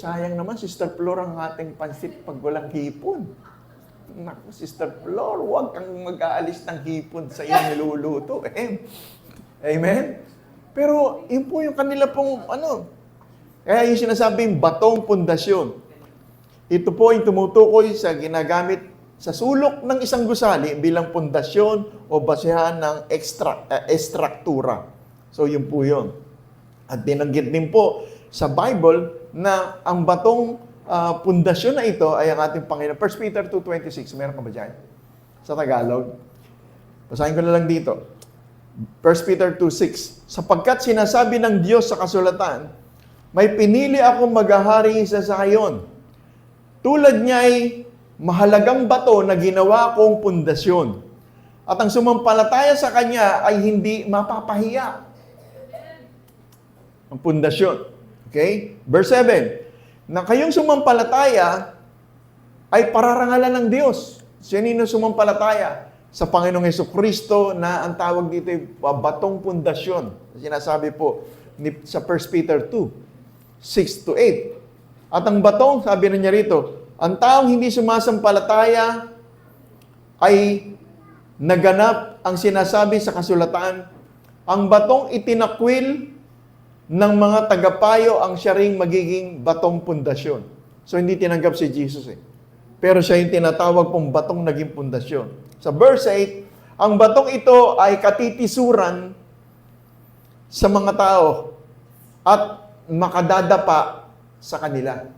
Sayang naman, Sister Flor, ang ating pansit pag walang hipon. Naku, Sister Flor, huwag kang mag-aalis ng hipon sa iyong niluluto. Amen? Pero yun po yung kanila pong Kaya yung sinasabing batong pundasyon. Ito po yung tumutukoy sa ginagamit sa sulok ng isang gusali bilang pundasyon o basehan ng estruktura. So yun po yun. At binanggit din po sa Bible na ang batong pundasyon na ito ay ang ating Panginoon. 1 Peter 2:26. Meron ka ba dyan? sa Tagalog. Basahin ko na lang dito. 1 Peter 2:6. Sapagkat sinasabi ng Diyos sa kasulatan, may pinili akong maghahari sa Zion. Tulad niya ay mahalagang bato na ginawa kong pundasyon. At ang sumampalataya sa Kanya ay hindi mapapahiya. Ang pundasyon. Okay? Verse 7. Na kayong sumampalataya ay pararangalan ng Diyos. Sino sumampalataya? Sa Panginoong Hesukristo na ang tawag dito ay batong pundasyon. Sinasabi po sa 1 Peter 2:6-8. At ang batong, sabi na niya rito, ang taong hindi sumasampalataya ay naganap ang sinasabi sa kasulatan, ang batong itinakwil ng mga tagapayo ang siya ring magiging batong pundasyon. So hindi tinanggap si Jesus Pero siya yung tinatawag pong batong naging pundasyon. Sa verse 8, ang batong ito ay katitisuran sa mga tao at makadadapa sa kanila.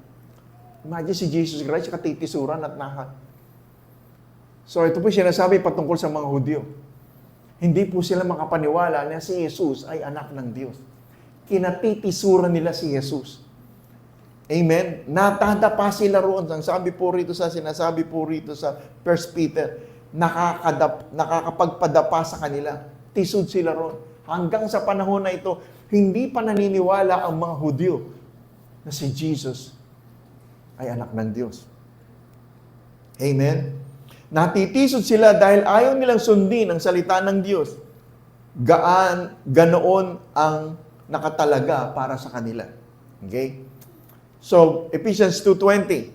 Imagine si Jesus Christ, katitisuran at So ito po sinasabi patungkol sa mga Hudyo. Hindi po sila makapaniwala na si Jesus ay anak ng Diyos. Kinatitisuran nila si Jesus. Amen? Natadapa sila roon. Ang sinasabi po rito sa 1 Peter, nakakapagpadapa sa kanila. Tisod sila roon. Hanggang sa panahon na ito, hindi pa naniniwala ang mga Hudyo na si Jesus ay anak ng Diyos. Amen? Natitisod sila dahil ayaw nilang sundin ang salita ng Diyos. Ganoon ang nakatalaga para sa kanila. Okay? So, Ephesians 2:20.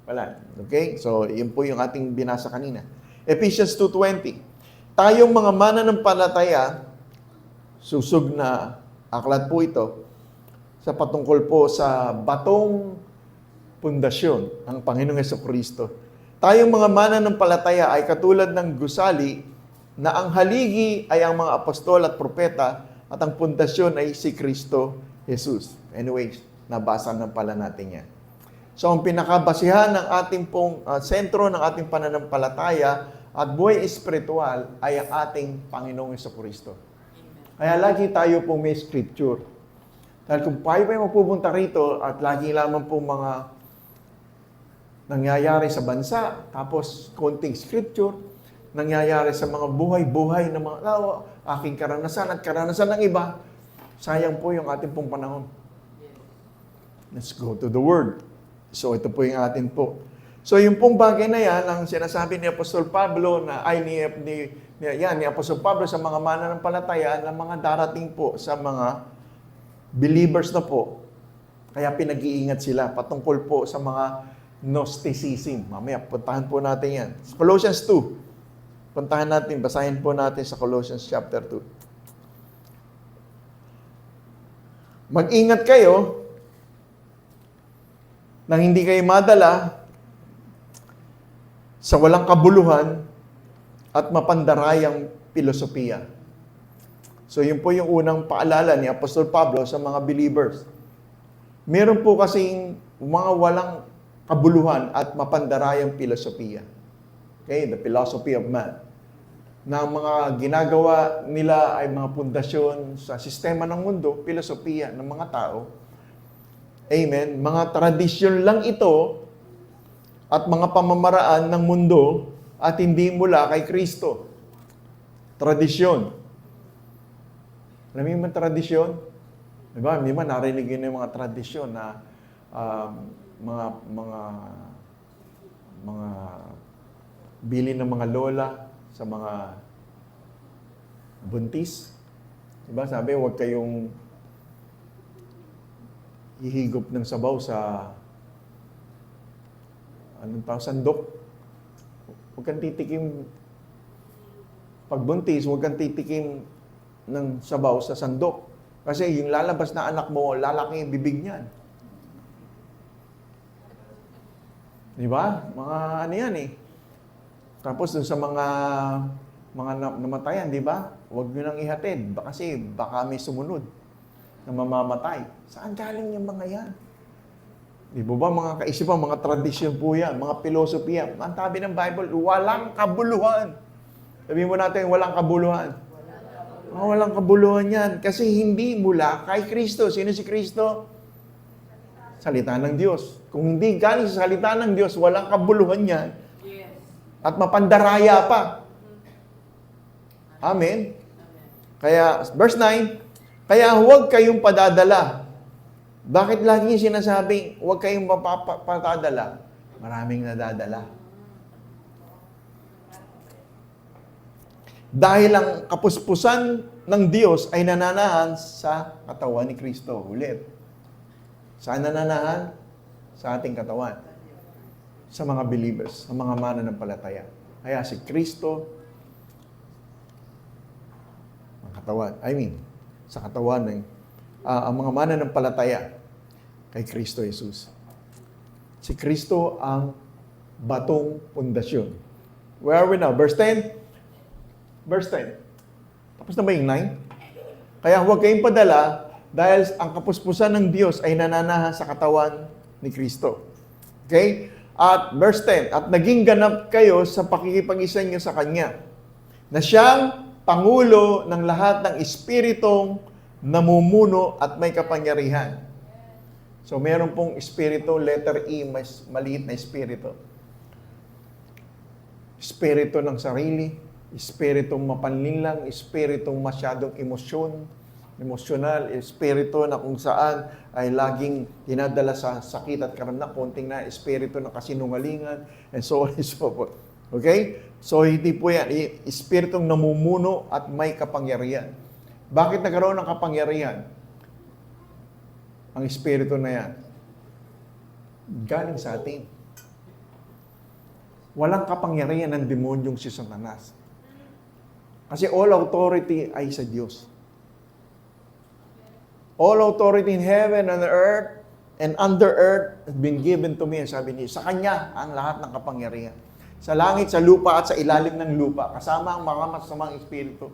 Wala. Okay? So, yun po yung ating binasa kanina. Ephesians 2:20. Tayong mga mananampalataya, susog na aklat po ito, sa patungkol po sa batong pundasyon, ang Panginoong Hesukristo. Tayong mga mananampalataya ay katulad ng gusali na ang haligi ay ang mga apostol at propeta at ang pundasyon ay si Kristo Jesus. Anyways, nabasa na pala natin yan. So, ang pinakabasihan ng ating pong sentro ng ating pananampalataya at buhay espiritual ay ang ating Panginoong Hesukristo. Kaya lagi tayo pong may scripture. Dahil kung tayo pa magpupunta rito at lagi lamang pong mga nangyayari sa bansa, tapos konting scripture, nangyayari sa mga buhay-buhay ng mga tao, aking karanasan at karanasan ng iba, sayang po yung ating pong panahon. Let's go to the Word. So, ito po yung atin po. So, yung pong bagay na yan, ang sinasabi ni Apostol Pablo, ni Apostol Pablo sa mga mananampalataya na mga darating po sa mga believers na po. Kaya pinag-iingat sila patungkol po sa mga Gnosticism. Mamaya, puntahan po natin yan. Sa Colossians 2. Puntahan natin, basahin po natin sa Colossians chapter 2. Mag-ingat kayo nang hindi kayo madala sa walang kabuluhan at mapandarayang filosofiya. So, yun po yung unang paalala ni Apostol Pablo sa mga believers. Meron po kasing mga walang kabuluhan at mapandarayang filosofiya. Okay? The philosophy of man. Na mga ginagawa nila ay mga pundasyon sa sistema ng mundo, filosofiya ng mga tao. Amen? Mga tradisyon lang ito at mga pamamaraan ng mundo at hindi mula kay Kristo. Tradisyon. Alam mo yung tradisyon? Diba? Hindi ba narinig yun yung mga tradisyon na mga bilin ng mga lola sa mga buntis. Diba? Sabi, huwag kayong hihigop ng sabaw sa sandok. Huwag kang titikim pag buntis, huwag kang titikim ng sabaw sa sandok. Kasi yung lalabas na anak mo, lalaki yung bibig niyan. Di ba? Mga ano yan Tapos dun sa mga namatayan, di ba? Huwag nyo nang ihatid. Kasi baka may sumunod na mamamatay. Saan galing yung mga yan? Di ba mga kaisipan, mga tradisyon po yan, mga filosofiya. Ang sabi ng Bible, walang kabuluhan. Sabihin mo natin, walang kabuluhan. Walang kabuluhan yan. Kasi hindi mula kay Kristo. Sino si Kristo? Salita ng Diyos. Kung hindi galing sa salita ng Diyos, walang kabuluhan yan. At mapandaraya pa. Amen? Kaya, verse 9, kaya huwag kayong padadala. Bakit lagi sinasabing, huwag kayong padadala? Maraming nadadala. Dahil ang kapuspusan ng Diyos ay nananahan sa katawan ni Kristo. Ulit. Saan nananahan? Sa ating katawan. Sa mga believers, sa mga mananampalataya. Kaya si Kristo, ang katawan, sa katawan ng ang mga mananampalataya kay Kristo Jesus. Si Kristo ang batong pundasyon. Where are we now? Verse 10? Verse 10. Tapos na ba yung 9? Kaya huwag kayong padala dahil ang kapuspusan ng Diyos ay nananahan sa katawan ni Kristo. Okay? At verse 10, at naging ganap kayo sa pakikipag-isa niyo sa Kanya, na siyang Pangulo ng lahat ng espiritong namumuno at may kapangyarihan. So, meron pong espiritu, letter E, mas maliit na espiritu. Espiritu ng sarili, espiritong mapanlinlang, espiritong masyadong emosyonal, espiritu na kung saan ay laging dinadala sa sakit at karamdaman, konting na espiritu ng kasinungalingan, and so on and so forth. Okay? So, hindi po yan. Espiritong namumuno at may kapangyarihan. Bakit nagkaroon ng kapangyarihan? Ang espiritu na yan. Galing sa atin. Walang kapangyarihan ng demonyong si Satanas. Kasi all authority ay sa Diyos. All authority in heaven and earth and under earth has been given to me. Sabi niya, sa Kanya ang lahat ng kapangyarihan. Sa langit, sa lupa at sa ilalim ng lupa. Kasama ang mga masamang espiritu.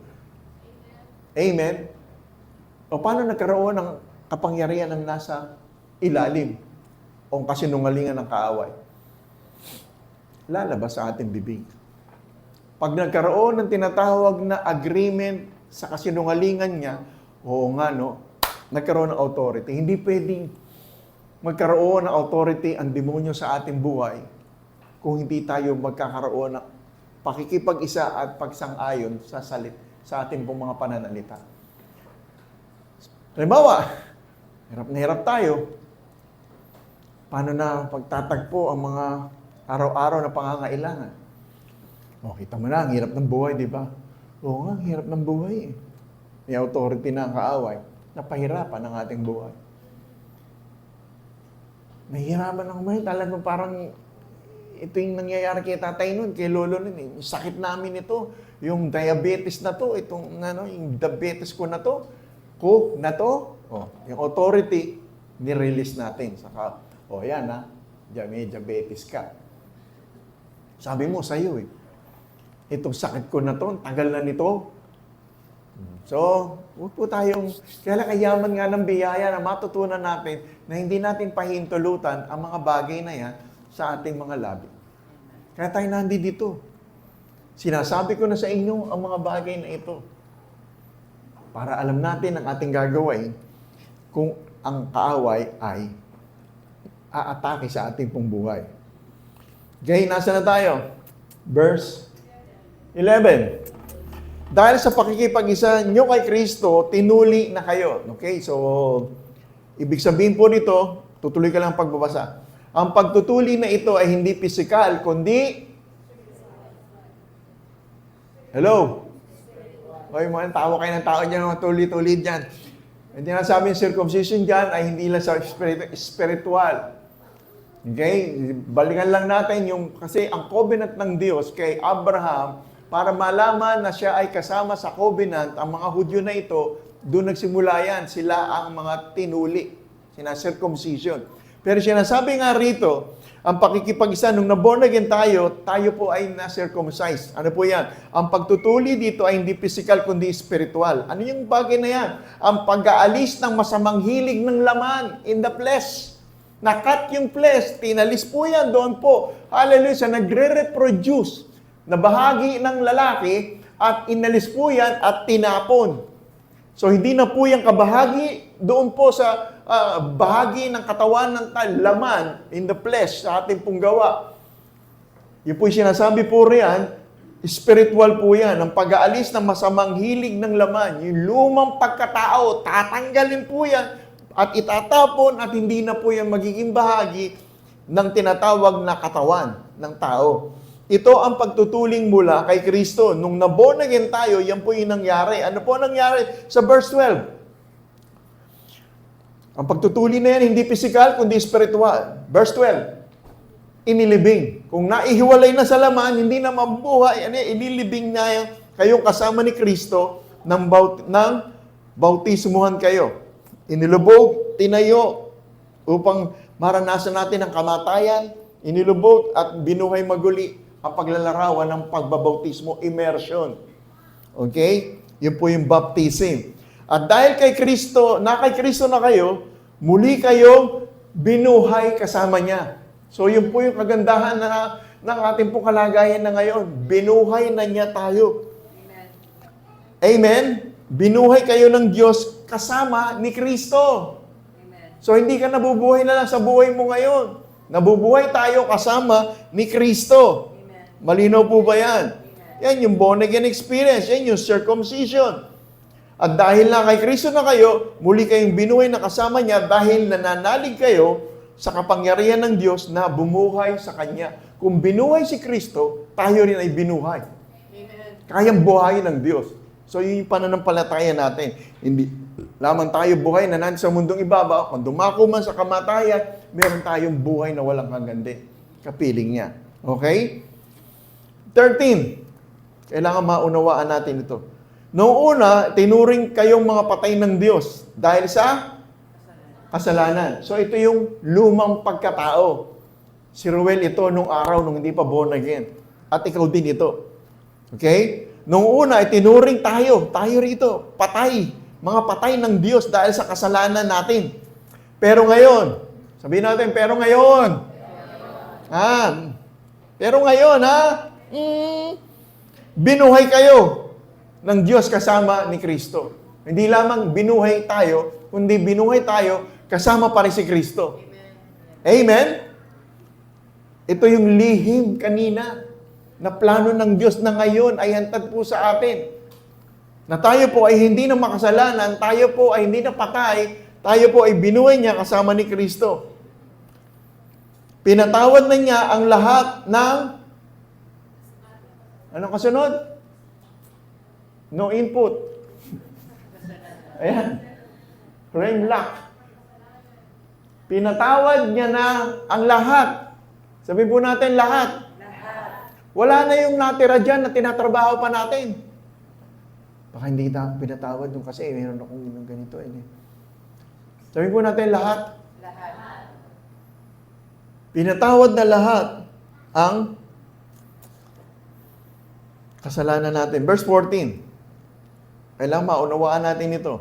Amen? O paano nagkaroon ng kapangyarihan ng nasa ilalim o kasinungalingan ng kaaway? Lalabas sa ating bibig. Pag nagkaroon ng tinatawag na agreement sa kasinungalingan niya, oo nga no, nagkaroon ng authority. Hindi pwedeng magkaroon ng authority ang demonyo sa ating buhay kung hindi tayo magkakaroon ng pakikipag-isa at pagsang-ayon sa ating pong mga pananalita. Halimbawa, hirap na hirap tayo. Paano na pagtatagpo ang mga araw-araw na pangangailangan? O, kita mo na, ang hirap ng buhay, di ba? Oo nga, ang hirap ng buhay. May authority na ang kaaway. Napahirapan ang ating buhay. Nahihirapan ako ngayon. Talagang parang ito yung nangyayari kay tatay nun, kay lolo nun. Yung sakit namin ito, yung diabetes na to, yung diabetes ko na to, yung authority, ni-release natin. Saka, yan may diabetes ka. Sabi mo sa'yo itong sakit ko na to, tagal na nito. So, huwag po tayong, kaya kayaman nga ng biyaya na matutunan natin na hindi natin pahintulutan ang mga bagay na yan sa ating mga labi. Kaya tayo nandito. Sinasabi ko na sa inyo ang mga bagay na ito para alam natin ang ating gagawin kung ang kaaway ay aatake sa ating pong buhay. Okay, nasa na tayo? Verse 11. Dahil sa pakikipag-isa nyo kay Kristo, tinuli na kayo. Okay, so, ibig sabihin po nito, tutuloy ka lang pagbabasa. Ang pagtutuli na ito ay hindi physical, kundi hello? Okay, mga tawa kayo ng tao dyan, mga tuli-tuli dyan. Hindi na sabi yung circumcision dyan ay hindi lang sa spiritual. Okay? Balikan lang natin kasi ang covenant ng Diyos kay Abraham, para malaman na siya ay kasama sa covenant, ang mga Hudyo na ito, doon nagsimula yan. Sila ang mga tinuli. Circumcision. Pero sinasabi nga rito, ang pakikipag-isa, nung na-born again tayo po ay na-circumcise. Ano po yan? Ang pagtutuli dito ay hindi physical kundi spiritual. Ano yung bagay na yan? Ang pag-aalis ng masamang hilig ng laman in the flesh. Nakat yung flesh, tinalis po yan doon po. Hallelujah, sa nagre-reproduce na bahagi ng lalaki at inalis po yan at tinapon. So hindi na po yung kabahagi doon po sa bahagi ng katawan ng laman in the flesh sa ating pong gawa. Yung po yung sinasabi po riyan, spiritual po yan. Ang pag-aalis ng masamang hilig ng laman, yung lumang pagkatao, tatanggalin po yan at itatapon at hindi na po yan magiging bahagi ng tinatawag na katawan ng tao. Ito ang pagtutuling mula kay Kristo. Nung na-born again tayo, yan po yung nangyari. Ano po nangyari? Sa verse 12. Ang pagtutuling na yan, hindi physical, kundi spiritual. Verse 12. Inilibing. Kung naihiwalay na sa laman, hindi na mabuhay, inilibing na kayong kasama ni Kristo ng bautismuhan kayo. Inilubog, tinayo, upang maranasan natin ang kamatayan, inilubog at binuhay maguli ang paglalarawan ng pagbabautismo, immersion. Okay? Yun po yung baptism. At dahil kay Kristo na kayo, muli kayong binuhay kasama niya. So yun po yung kagandahan ng ating pong kalagayan na ngayon. Binuhay na niya tayo. Amen? Amen? Binuhay kayo ng Diyos kasama ni Kristo. Amen. So hindi ka nabubuhay na lang sa buhay mo ngayon. Nabubuhay tayo kasama ni Kristo. Amen. Malinaw po ba yan? Amen. Yan yung born again experience. Yan yung circumcision. At dahil na kay Kristo na kayo, muli kayong binuhay na kasama niya dahil nananalig kayo sa kapangyarihan ng Diyos na bumuhay sa Kanya. Kung binuhay si Kristo, tayo rin ay binuhay. Amen. Kayang buhayin ng Diyos. So, yun yung pananampalataya natin. Hindi lamang tayo buhay na nandito sa mundong ibabaw. Kung dumako man sa kamatayan, meron tayong buhay na walang hanggan din. Kapiling niya. Okay? 13. Kailangan maunawaan natin ito. Noong una, tinuring kayong mga patay ng Diyos dahil sa kasalanan. So, ito yung lumang pagkatao. Si Ruel ito nung araw nung hindi pa born again. At ikaw din ito. Okay? Noong una, itinuring tayo rito, patay, mga patay ng Diyos dahil sa kasalanan natin. Pero ngayon, sabihin natin, pero ngayon, binuhay kayo ng Diyos kasama ni Kristo. Hindi lamang binuhay tayo, kundi binuhay tayo kasama pa rin si Kristo. Amen? Ito yung lihim kanina na plano ng Diyos na ngayon ay hantad po sa atin. Na tayo po ay hindi na makasalanan, tayo po ay hindi na patay, tayo po ay binuhay niya kasama ni Kristo. Pinatawad na niya ang lahat ng anong kasunod? No input. Ayan. Rain lock. Pinatawad niya na ang lahat. Sabihin po natin lahat. Wala na yung natira dyan na tinatrabaho pa natin. Baka hindi pinatawad nung kasi mayroon akong ganito. Sabihin po natin lahat. Pinatawad na lahat ang kasalanan natin. Verse 14. Kailangan maunawaan natin ito.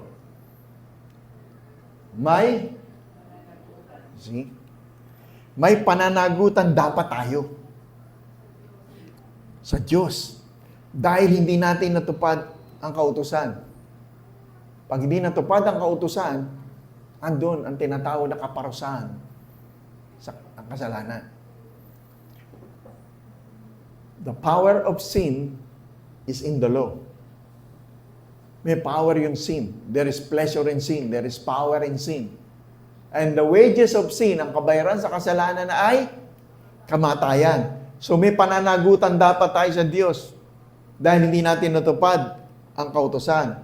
May pananagutan dapat tayo sa Diyos dahil hindi natin natupad ang kautusan. Pag hindi natupad ang kautusan, andun ang tinatawag na kaparusahan sa kasalanan. The power of sin is in the law. May power yung sin. There is pleasure in sin. There is power in sin. And the wages of sin, ang kabayaran sa kasalanan ay kamatayan. So may pananagutan dapat tayo sa Diyos dahil hindi natin natupad ang kautusan.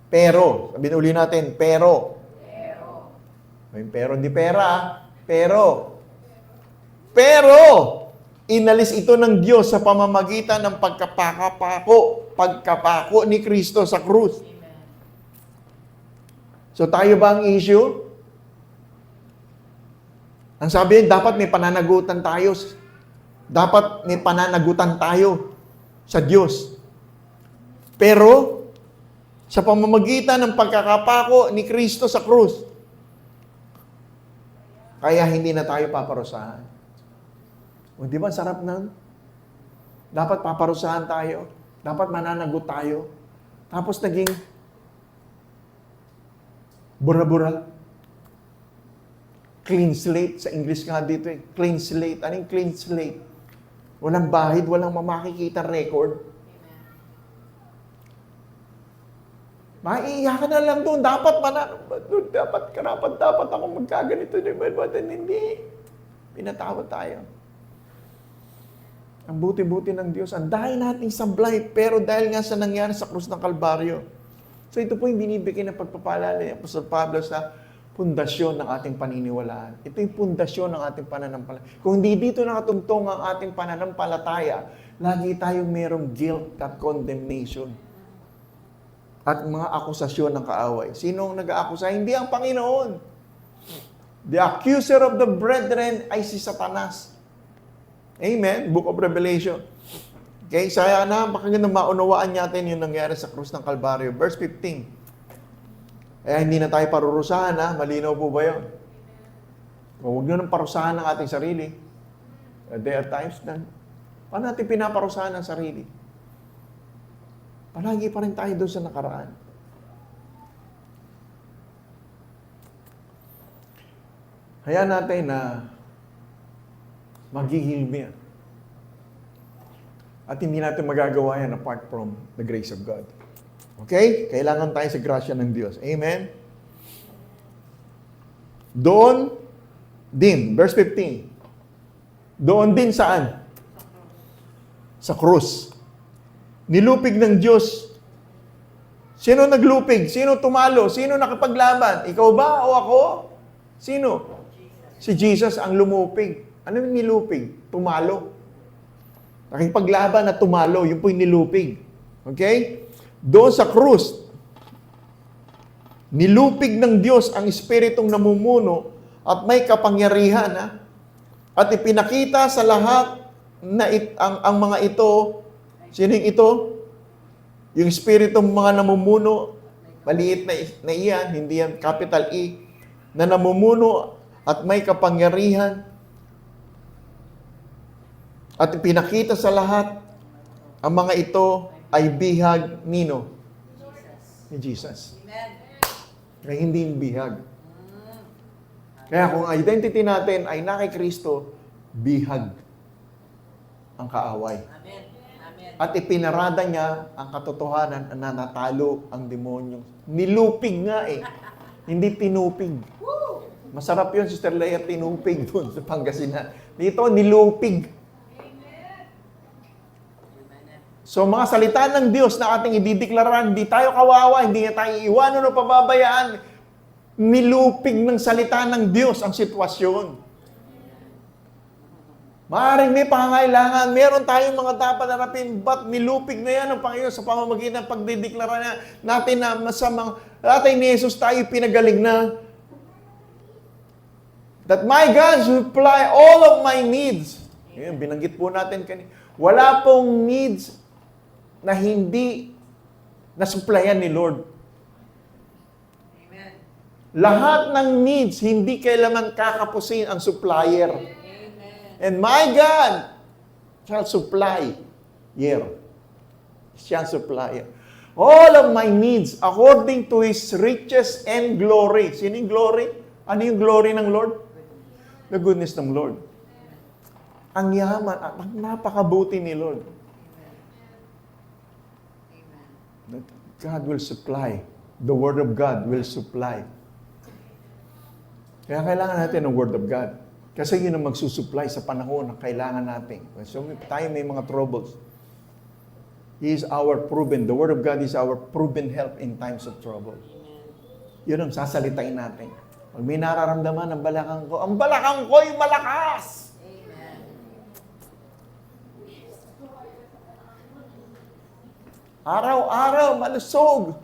Pero, sabihin uli natin, pero. May pero, hindi pera. Pero, inalis ito ng Diyos sa pamamagitan ng pagkapako ni Kristo sa krus. So tayo ba ang issue? Ang sabihin, dapat may pananagutan tayo. Dapat may pananagutan tayo sa Diyos. Pero, sa pamamagitan ng pagkakapako ni Kristo sa krus, Kaya hindi na tayo paparusahan. O di ba sarap nun? Dapat paparusahan tayo. Dapat mananagot tayo. Tapos naging bura-bura. Clean slate. Sa English nga dito eh. Clean slate. Anong clean slate? Walang bahid, walang makikita record. Maiiyakan na lang doon. Dapat dapat ako magkaganito. Hindi. Pinatawad tayo. Ang buti-buti ng Diyos. Ang dahil nating sablay, pero dahil nga sa nangyari sa krus ng Kalbaryo. So ito po yung binibigay ng pagpapala ni Apostol Pablo sa pundasyon ng ating paniniwalaan. Ito yung pundasyon ng ating pananampalataya. Kung hindi dito nakatungtong ang ating pananampalataya, lagi tayong merong guilt at condemnation. At mga akusasyon ng kaaway. Sinong nag-aakusa? Hindi ang Panginoon. The accuser of the brethren ay si Satanas. Amen? Book of Revelation. Okay, saya na, makagandang maunawaan natin yung nangyari sa krus ng Kalbaryo. Verse 15. Hindi na tayo parurusahan, ha? Malinaw po ba yun? Huwag nyo nang parusahan ng ating sarili. There are times na, paano natin pinaparusahan ng sarili? Palagi pa rin tayo doon sa nakaraan. Hayaan natin na maghihilmi yan. At hindi natin magagawa yan apart from the grace of God. Okay? Kailangan tayo sa grasya ng Diyos. Amen? Doon din, verse 15. Doon din saan? Sa krus. Nilupig ng Diyos. Sino naglupig? Sino tumalo? Sino nakapaglaban? Ikaw ba o ako? Sino? Si Jesus ang lumupig. Ano yung nilupig? Tumalo. Nakipaglaban na tumalo. Yun po yung nilupig. Okay? Doon sa krus, nilupig ng Diyos ang Espiritong namumuno at may kapangyarihan. Ha? At ipinakita sa lahat na ang mga ito. Sino yung ito? Yung Espiritong mga namumuno, maliit na iyan, hindi yan capital E, na namumuno at may kapangyarihan. At ipinakita sa lahat, ang mga ito ay bihag nino? Ni Jesus. Kaya hindi bihag. Kaya kung identity natin ay na kay Kristo, bihag ang kaaway. At ipinarada niya ang katotohanan na natalo ang demonyo. Nilupig nga eh. Hindi tinupig. Masarap yun, Sister Leia, tinupig doon sa Pangasinan. Dito, nilupig. So mga salita ng Diyos na ating idideklaran, hindi tayo kawawa, hindi na tayo iiwanan o pababayaan. Nilupig ng salita ng Diyos ang sitwasyon. Maaaring may pangangailangan, meron tayong mga dapat harapin, but nilupig na yan ng Panginoon sa pamamagitan ng pagdideklara natin na masamang natin ni Jesus tayo pinagaling na. That my God supply all of my needs. Yan, binanggit po natin kanina. Wala pong needs na hindi nasupplyan ni Lord. Amen. Lahat ng needs, hindi kailangan kakapusin ang supplier. And my God shall supply. Siya supplier. All of my needs according to His riches and glory. Sino yung glory? Ano yung glory ng Lord? The goodness ng Lord. Ang yaman, ang napakabuti ni Lord. That God will supply. The Word of God will supply. Kaya kailangan natin ng Word of God. Kasi yun ang magsusupply sa panahon na kailangan natin. So tayo may mga troubles. He is our proven, the Word of God is our proven help in times of trouble. Yun ang sasalitain natin. Pag may nararamdaman ang balakang ko ay malakas! Amen. Araw-araw, malusog.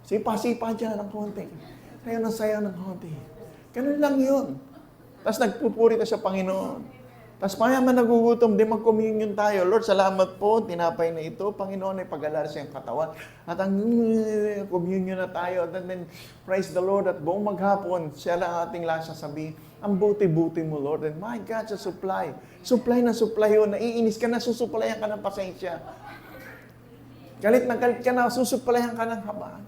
Sipa-sipa dyan ng konti. Sayo ng konti. Ganun lang yun. Tapos nagpupuri ka sa Panginoon. Tapos mayaman nagugutom, di mag-communion tayo. Lord, salamat po, tinapay na ito. Panginoon ay pag-alala sa iyong katawan. At ang communion na tayo. At then, praise the Lord. At buong maghapon, siya lang ating lasa sabi, ang buti-buti mo, Lord. And my God, sa supply. Supply na supply yun. Naiinis ka na, susuplayan ka ng pasensya. Galit na galit ka na, susuplayan ka ng habaan.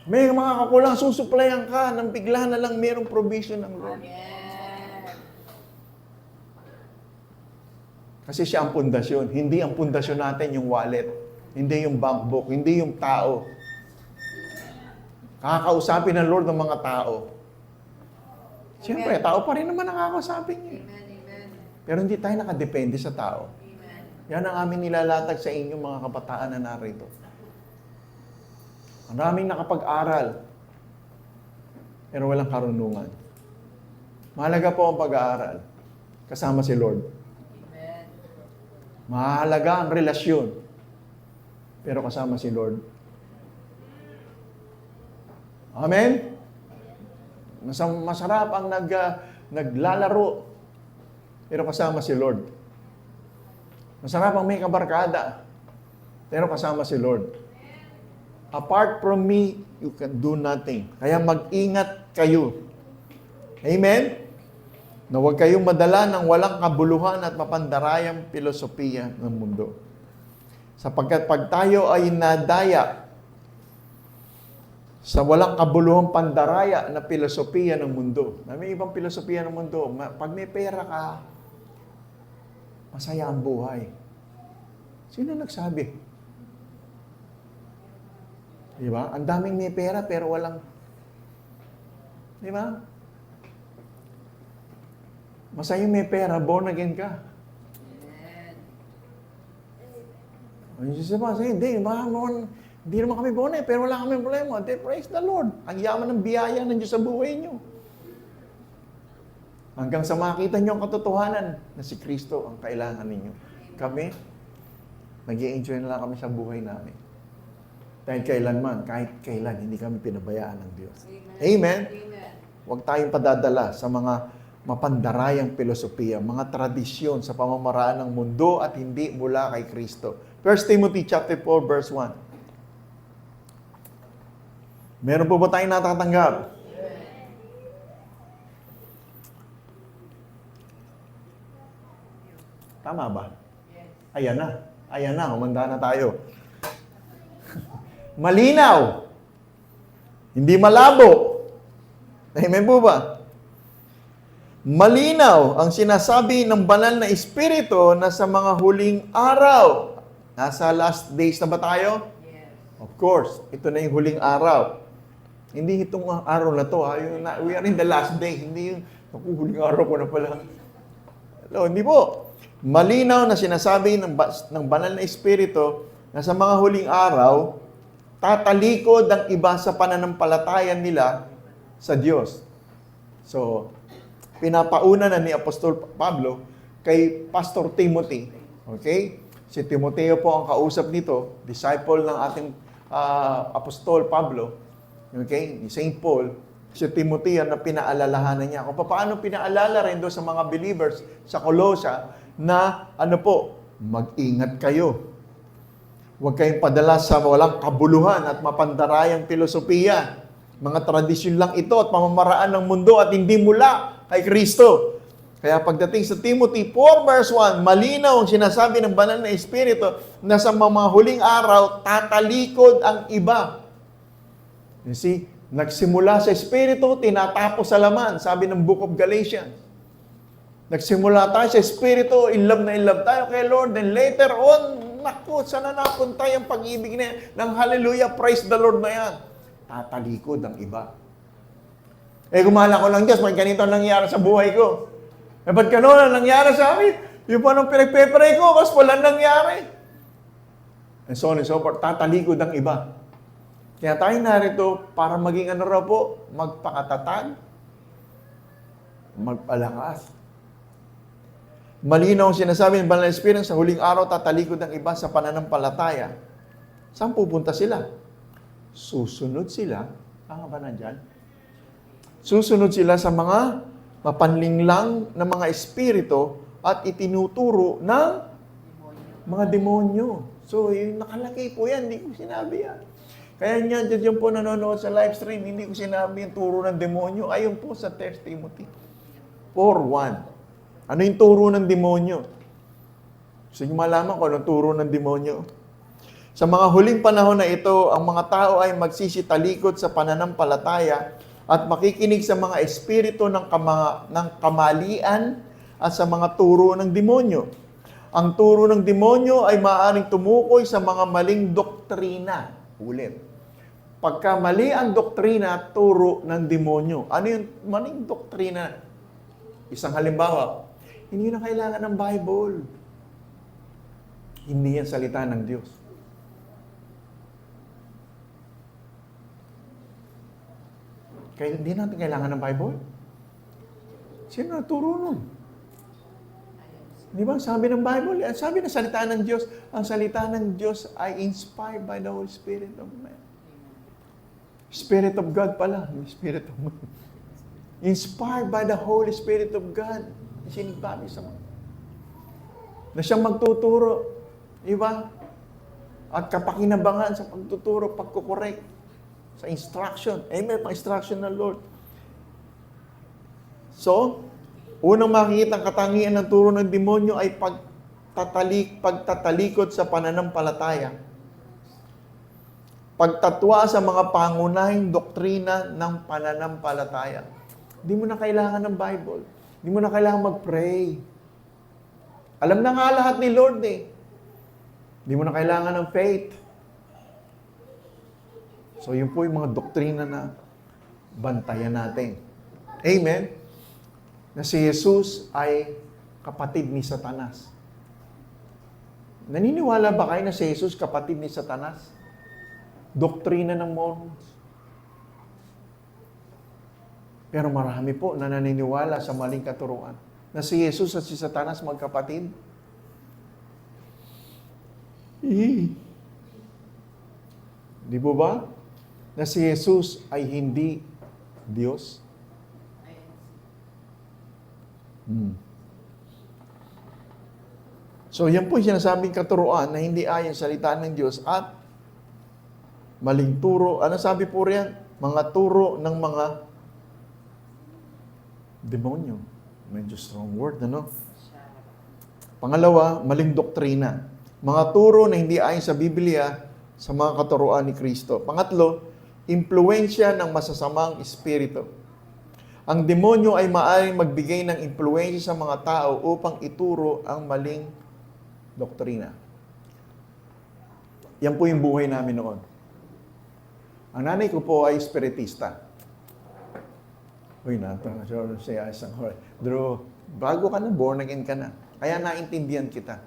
May mga kakulang, susuplayan ka nang bigla na lang mayroong provision ng Lord. Kasi siya ang pundasyon. Hindi ang pundasyon natin yung wallet. Hindi yung bank book. Hindi yung tao. Kakausapin ng Lord ng mga tao. Siyempre, tao pa rin naman ang kakausapin niya. Pero hindi tayo nakadepende sa tao. Yan ang aming nilalatag sa inyo mga kabataan na narito. Ang daming nakapag-aral. Pero walang karunungan. Mahalaga po ang pag-aaral. Kasama si Lord. Mahalaga ang relasyon. Pero kasama si Lord. Amen? Masarap ang naglalaro. Pero kasama si Lord. Masarap ang may kabarkada. Pero kasama si Lord. Apart from me, you can do nothing. Kaya mag-ingat kayo. Amen? Na huwag kayong madala ng walang kabuluhan at mapandarayang filosofiya ng mundo. Sapagkat pag tayo ay nadaya sa walang kabuluhang pandaraya na filosofiya ng mundo. May ibang filosofiya ng mundo. Pag may pera ka, masaya ang buhay. Sino nagsabi? Di ba? Ang daming may pera pero walang... Di ba? Masaya may pera, born again ka. Ang Diyos ba? Hindi naman kami born again, pero wala kami problema. Praise the Lord. Ang yaman ng biyaya ng Diyos sa buhay nyo. Hanggang sa makita nyo ang katotohanan na si Kristo ang kailangan ninyo. Kami, nag-i-enjoy na lang kami sa buhay namin. Dahil kailanman, kahit kailan, hindi kami pinabayaan ng Diyos. Amen? Huwag tayong padadala sa mga mapandarayang filosofiya, mga tradisyon sa pamamaraan ng mundo at hindi mula kay Kristo. 1 Timothy chapter 4 verse 1. Meron po ba tayong natatanggap? Tama ba? Ayan na, humanda na tayo. Malinaw. Hindi malabo. Amen po ba? Malinaw ang sinasabi ng banal na Espiritu na sa mga huling araw. Nasa last days na ba tayo? Yes. Of course, ito na yung huling araw. Hindi itong araw na to. We are in the last day. Hindi yung, huling araw ko na pala. Hello, hindi po. Malinaw na sinasabi ng banal na Espiritu na sa mga huling araw, tatalikod ang iba sa pananampalataya nila sa Diyos. So, pinapauna na ni Apostol Pablo kay Pastor Timothy. Okay? Si Timoteo po ang kausap nito, disciple ng ating Apostol Pablo. Okay? Ni St. Paul. Si Timothy na pinaalalahanan niya. Kung paano pinaalala rin doon sa mga believers sa Colossia na mag-ingat kayo. Huwag kayong padala sa walang kabuluhan at mapandarayang filosofiya. Mga tradisyon lang ito at pamamaraan ng mundo at hindi mula kay Kristo. Kaya pagdating sa Timothy 4 verse 1, malinaw ang sinasabi ng banal na Espiritu na sa mga huling araw, tatalikod ang iba. You see, nagsimula sa Espiritu, tinatapos sa laman, sabi ng Book of Galatians. Nagsimula tayo sa Espiritu, in love tayo kay Lord, then later on, naku, sana napunta yung pag-ibig na yan, ng hallelujah, praise the Lord na yan. Tatalikod ang iba. Gumala ko lang Diyos, may ganito nangyari sa buhay ko. Ba't gano'n ang nangyari sa amin? Yung pa nung pinagpe-pray ko, kasi walang nangyari. And so on and so forth, tatalikod ang iba. Kaya tayo narito para maging magpakatatag, magpalakas. Malinaw ang sinasabi ng Banal na Espiritu, sa huling araw tatalikod ang iba sa pananampalataya. Saan pupunta sila? Susunod sila, tama ba nandyan? Susunod sila sa mga mapanlinglang ng mga espiritu at itinuturo ng mga demonyo. So, yung nakalagay po yan, hindi ko sinabi yan. Kaya nga, dyan po nanonood sa live stream, hindi ko sinabi yung turo ng demonyo. Ayun po sa 1 Timothy 4:1. Ano yung turo ng demonyo? Gusto nyo malaman kung anong turo ng demonyo? Sa mga huling panahon na ito, ang mga tao ay magsisitalikod sa pananampalataya at makikinig sa mga espiritu ng kamalian at sa mga turo ng demonyo. Ang turo ng demonyo ay maaaring tumukoy sa mga maling doktrina. Ulit. Pagka mali ang doktrina, turo ng demonyo. Ano yung maling doktrina? Isang halimbawa, hindi na kailangan ng Bible. Hindi yan salita ng Diyos. Kaya hindi natin kailangan ng Bible? Sino nagturo nun? Di ba? Sabi ng Bible, sabi ng salita ng Diyos, ang salita ng Diyos ay inspired by the Holy Spirit of man. Spirit of God pala. Spirit of man. Inspired by the Holy Spirit of God. Sinigbabi sa mga. Na siyang magtuturo. Di ba? At kapakinabangan sa pagtuturo, pagkukorek. Sa instruction. Amen. Pang-instruction ng Lord. So, unang makikita ang katangian ng turo ng demonyo ay pagtatalikod sa pananampalataya. Pagtatwa sa mga pangunahing doktrina ng pananampalataya. Hindi mo na kailangan ng Bible. Hindi mo na kailangan mag-pray. Alam na nga lahat ni Lord eh. Hindi mo na kailangan ng faith. So, yun po yung mga doktrina na bantayan natin. Amen? Na si Jesus ay kapatid ni Satanas. Naniniwala ba kayo na si Jesus kapatid ni Satanas? Doktrina ng Mormons. Pero marami po na naniniwala sa maling katuruan na si Jesus at si Satanas magkapatid. Di po ba? Na si Jesus ay hindi Diyos. So, yan po yung sinasabing katuruan na hindi ayon sa salita ng Diyos at maling turo. Ano sabi po riyan? Mga turo ng mga demonyo. Medyo strong word, ano? Pangalawa, maling doktrina. Mga turo na hindi ayon sa Biblia sa mga katuruan ni Kristo. Pangatlo, impluensya ng masasamang espiritu. Ang demonyo ay maaaring magbigay ng impluensya sa mga tao upang ituro ang maling doktrina. Yan po yung buhay namin noon. Ang nanay ko po ay espiritista. Uy, siya isang hore. Drew, bago ka na, born again ka na. Kaya naintindihan kita.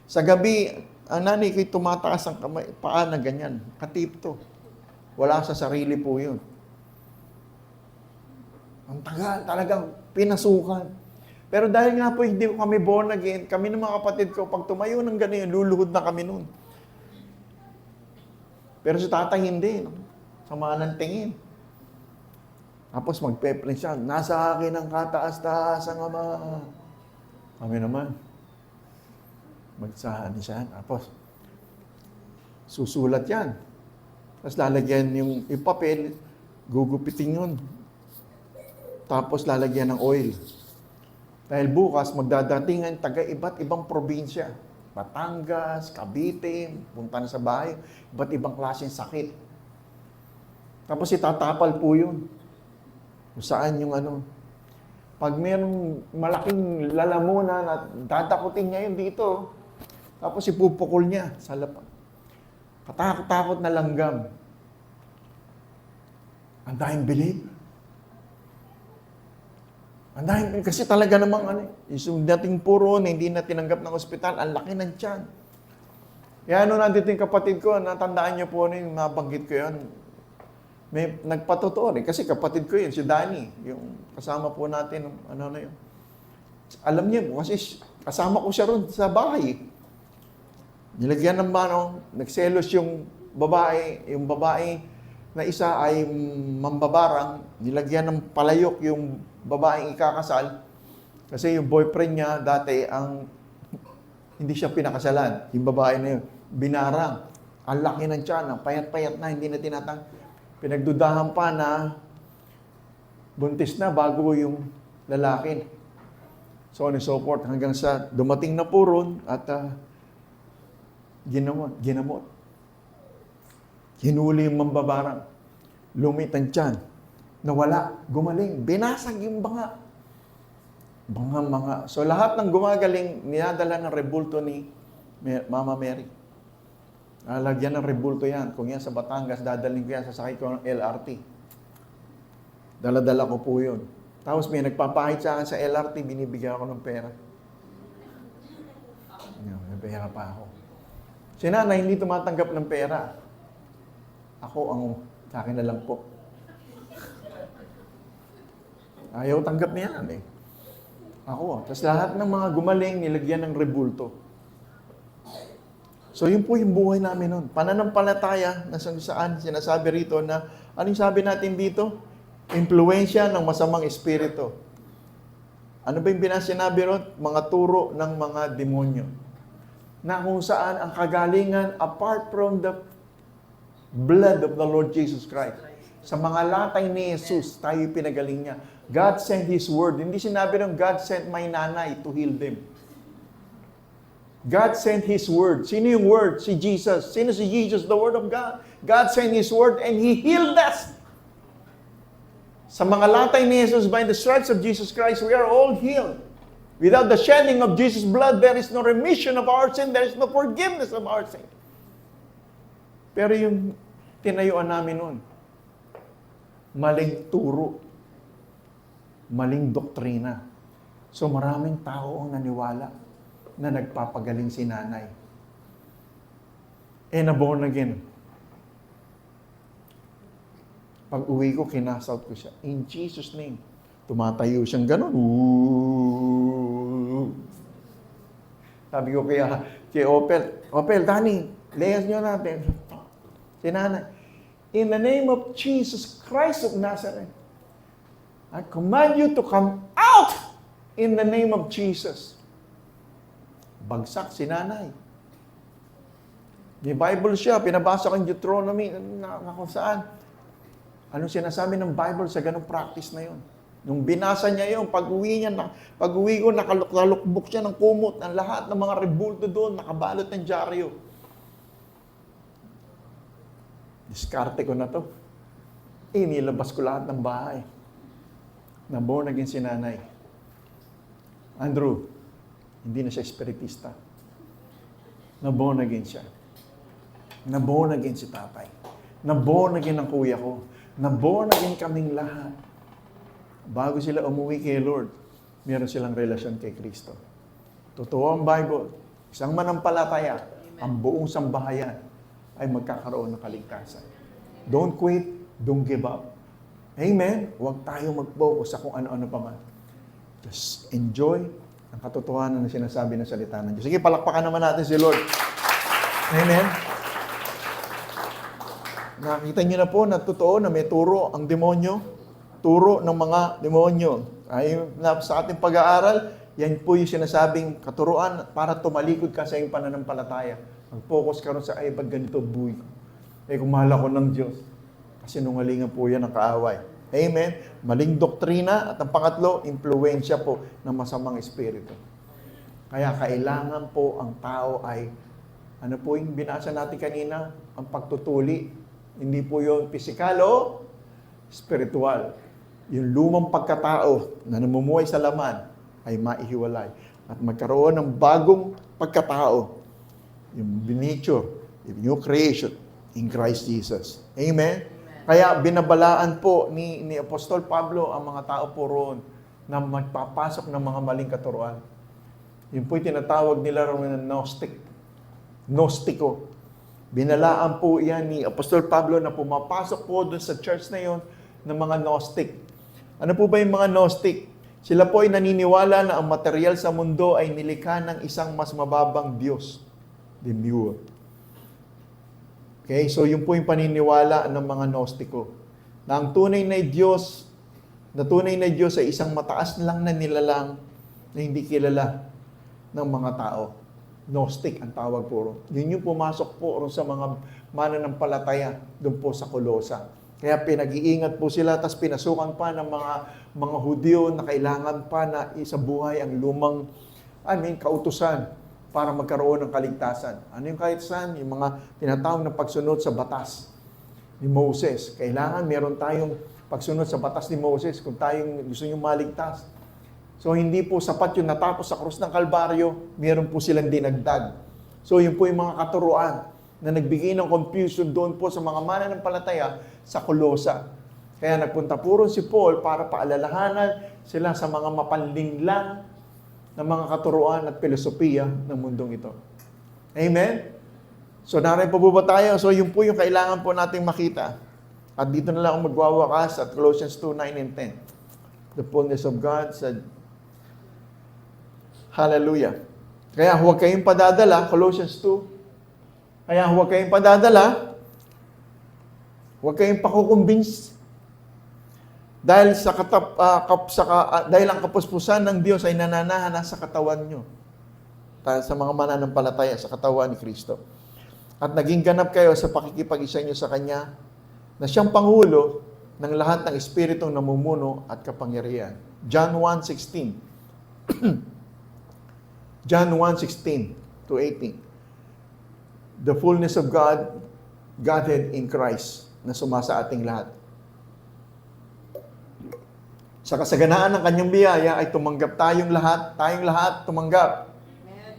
Sa gabi, ang nanay ko'y tumataas ang kamay, paa na ganyan. Katipto. Wala sa sarili po yun. Ang tagal, talagang pinasukan. Pero dahil nga po hindi kami born again, kami ng mga kapatid ko, pag tumayo ng ganyan, luluhod na kami nun. Pero si tatay hindi. No? Sama ng tingin. Tapos magpe-plan siya, nasa akin ang kataas-taas ang Ama. Kami naman, magsahan siya. Tapos, susulat yan. Tapos lalagyan yung papel, gugupitin yun. Tapos lalagyan ng oil. Dahil bukas, magdadatingan taga iba't ibang probinsya. Batangas, Cavite, punta na sa bahay, iba't ibang klaseng sakit. Tapos itatapal po yun. Kung saan yung ano. Pag mayroong malaking lalamunan at dadakutin niya yun dito, tapos ipupukol niya sa lapan. Katakot-takot na langgam. Ang daming believe. Ang daming, kasi talaga namang yung dating puro na hindi na tinanggap ng ospital, ang laki ng tiyan. Kaya nandito yung kapatid ko, natandaan niyo po yung mabanggit ko yun. May nagpatotoo kasi kapatid ko yun, si Danny, yung kasama po natin, na yun. Alam niya po, kasi kasama ko siya ron sa bahay. Nilagyan ng nagselos yung babae na isa ay mambabarang, nilagyan ng palayok yung babaeng ikakasal kasi yung boyfriend niya dati hindi siya pinakasalan. Yung babae na yun, binarang. Ang laki ng tiyan, ang payat-payat na, hindi na tinatang. Pinagdudahan pa na buntis na bago yung lalaki. So on and so forth, hanggang sa dumating na po ron at ginamot. Hinuli yung mambabarang. Lumit ang tiyan. Nawala. Gumaling. Binasag yung banga. Banga. So lahat ng gumagaling, ninadala ng rebulto ni Mama Mary. Lagyan ng rebulto yan. Kung yan sa Batangas, dadalhin ko yan. Sasakay ko ng LRT. Dala-dala ko po yun. Tapos may nagpapahit sa akin sa LRT, binibigyan ako ng pera. May pera pa ako. Si nanay hindi tumatanggap ng pera. Ako sa akin na lang po. Ayaw tanggap niya yan eh. Ako. Tapos lahat ng mga gumaling, nilagyan ng rebulto. So yun po yung buhay namin nun. Pananampalataya na saan sinasabi rito na, anong sabi natin dito? Impluensya ng masamang espiritu. Ano ba yung binasinabi ron? Mga turo ng mga demonyo. Na kung saan ang kagalingan apart from the blood of the Lord Jesus Christ. Sa mga latay ni Jesus, tayo pinagaling niya. God sent His word. Hindi sinabi rin, God sent my nanay to heal them. God sent His word. Sino yung word? Si Jesus. Sino si Jesus? The word of God. God sent His word and He healed us. Sa mga latay ni Jesus, by the stripes of Jesus Christ, we are all healed. Without the shedding of Jesus' blood, there is no remission of our sin. There is no forgiveness of our sin. Pero yung tinayuan namin noon, maling turo, maling doktrina. So maraming tao ang naniwala na nagpapagaling si nanay. Na-born again. Pag uwi ko, kinasout ko siya. In Jesus' name. Tumatayo siyang ganun. Ooh. Sabi ko kay Opel, Danny, layas nyo natin. Si nanay, in the name of Jesus Christ of Nazareth, I command you to come out in the name of Jesus. Bagsak si nanay. May Bible siya, pinabasa ko yung Deuteronomy, na kung saan. Anong sinasabi ng Bible sa ganong practice na yun? Nung binasa niya yun, pag-uwi ko, nakalukbok siya ng kumot, ng lahat ng mga rebulto doon, nakabalot ng dyaryo. Diskarte ko na to. Nilabas ko lahat ng bahay. Na-born again si nanay. Andrew, hindi na siya espiritista. Na-born again siya. Na-born again si tatay. Na-born again ang kuya ko. Na-born again kaming lahat. Bago sila umuwi kay Lord, meron silang relasyon kay Kristo. Totoo ang Bible. Isang manampalataya, ang buong sambahayan ay magkakaroon ng kaligtasan. Don't quit, don't give up. Amen? Huwag tayo mag-focus sa kung ano-ano pa man. Just enjoy ang katotohanan na sinasabi ng salita ng Diyos. Sige, palakpakan naman natin si Lord. Amen? Nakita niyo na po na totoo na may turo ang demonyo. Turo ng mga demonyo. Sa ating pag-aaral, yan po yung sinasabing katuruan para tumalikod ka sa iyong pananampalataya. Mag-focus ka rin sa, ba't ganito buhay ko? Kung mahal ako ng Diyos. Kasi nungalingan po yan ang kaaway. Amen? Maling doktrina. At ang pangatlo, impluensya po ng masamang espiritu. Kaya kailangan po ang tao ay, ano po yung binasa natin kanina? Ang pagtutuli. Hindi po yung pisikal o spiritual. Yung lumang pagkatao na namumuhay sa laman ay maihiwalay. At magkaroon ng bagong pagkatao. Yung nature, yung new creation in Christ Jesus. Amen? Kaya binabalaan po ni Apostol Pablo ang mga tao po roon na magpapasok ng mga maling katuruan. Yun po yung tinatawag nila roon ng Gnostiko. Binalaan po yan ni Apostol Pablo na pumapasok po doon sa church na yon ng mga Gnostic. Ano po ba yung mga Gnostic? Sila po ay naniniwala na ang material sa mundo ay nilikha ng isang mas mababang Diyos. Demure. Okay, so yun po yung paniniwala ng mga Gnostiko. Na ang tunay na Diyos ay isang mataas lang na nilalang na hindi kilala ng mga tao. Gnostic ang tawag po. Yun yung pumasok po sa mga mananampalataya doon po sa Kolosa. Kaya pinag-iingat po sila, tapos pinasukan pa ng mga Hudyo na kailangan pa na isabuhay ang lumang, kautusan para magkaroon ng kaligtasan. Ano yung kaligtasan? Yung mga tinatawag na pagsunod sa batas ni Moses. Kailangan meron tayong pagsunod sa batas ni Moses kung tayong gusto nyo maligtas. So hindi po sapat yung natapos sa krus ng Kalbaryo, meron po silang dinagdag. So yun po yung mga katuruan na nagbigay ng confusion doon po sa mga mananampalataya sa Kolosa. Kaya nagpunta po ron si Paul para paalalahanan sila sa mga mapanlinglang na mga katuruan at filosofiya ng mundong ito. Amen? So narin po ba tayo? So yun po yung kailangan po nating makita. At dito na lang ako magwawakas at Colossians 2:9 and 10. The fullness of God said, Hallelujah. Kaya huwag kayong padadala, Colossians 2. Kaya huwag kayong padadala, huwag kayong pakukumbins. Dahil dahil ang kapuspusan ng Diyos ay nananahan sa katawan nyo. Sa mga mananampalataya sa katawan ni Kristo. At naging ganap kayo sa pakikipag-isa nyo sa Kanya na siyang Pangulo ng lahat ng Espiritong namumuno at kapangyarihan. John 1:16. John 1:16 to 18. The fullness of God, Godhead in Christ, na sumasa ating lahat. Sa kasaganaan ng kanyang biyaya ay tumanggap tayong lahat tumanggap. Amen.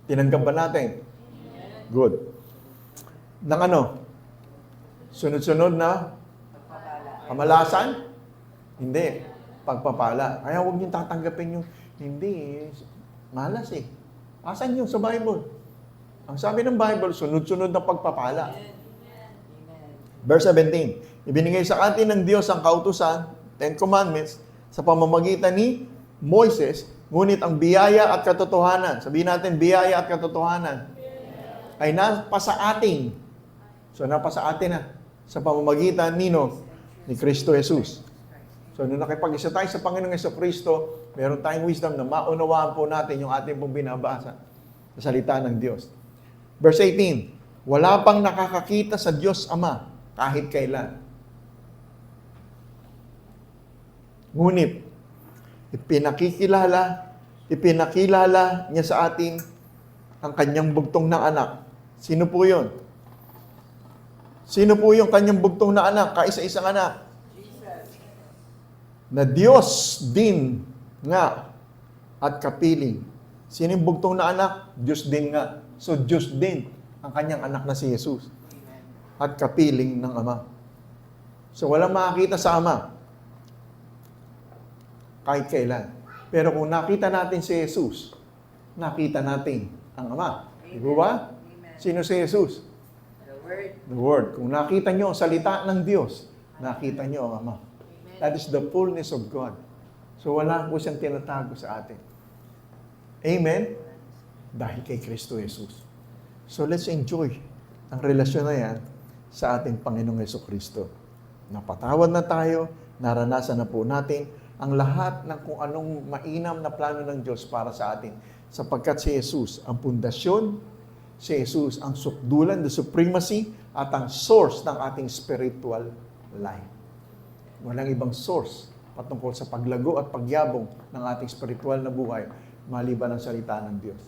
Tinanggap ba natin? Amen. Good. Nang sunod-sunod na kamalasan? Hindi. Pagpapala. Kaya huwag niyong tatanggapin yung, hindi, malas eh. Asan yung sa Bible? Ang sabi ng Bible, sunod-sunod na pagpapala. Verse 17, ibinigay sa atin ng Diyos ang kautusan, 10 Commandments, sa pamamagitan ni Moises, ngunit ang biyaya at katotohanan, sabihin natin biyaya at katotohanan, ay napasa atin. So napasa atin na, sa pamamagitan ni Kristo Jesus. So nung nakipag-isa tayo sa Panginoong Jesucristo, meron tayong wisdom na maunawaan po natin yung ating pong binabasa sa salita ng Diyos. Verse 18, wala pang nakakakita sa Diyos Ama kahit kailan. Ngunit, ipinakilala niya sa atin ang kanyang bugtong na anak. Sino po yun? Sino po yung kanyang bugtong na anak? Kaisa-isang anak. Jesus. Na Diyos din nga at kapiling. Sino yung bugtong na anak? Diyos din nga. So, Diyos din ang kanyang anak na si Jesus. At kapiling ng Ama. So, walang makakita sa Ama. Kahit kailan. Pero kung nakita natin si Jesus, nakita natin ang Ama. Di ba? Sino si Jesus? The Word. Kung nakita nyo ang salita ng Diyos, nakita nyo ang Ama. That is the fullness of God. So, wala po siyang tinatago sa atin. Amen? Dahil kay Kristo Jesus. So let's enjoy ang relasyon na yan sa ating Panginoong Jesucristo. Napatawad na tayo, naranasan na po natin ang lahat ng kung anong mainam na plano ng Diyos para sa atin. Sapagkat si Jesus ang pundasyon, si Jesus ang sukdulan, the supremacy, at ang source ng ating spiritual life. Walang ibang source patungkol sa paglago at pagyabong ng ating spiritual na buhay maliban ang salita ng Diyos.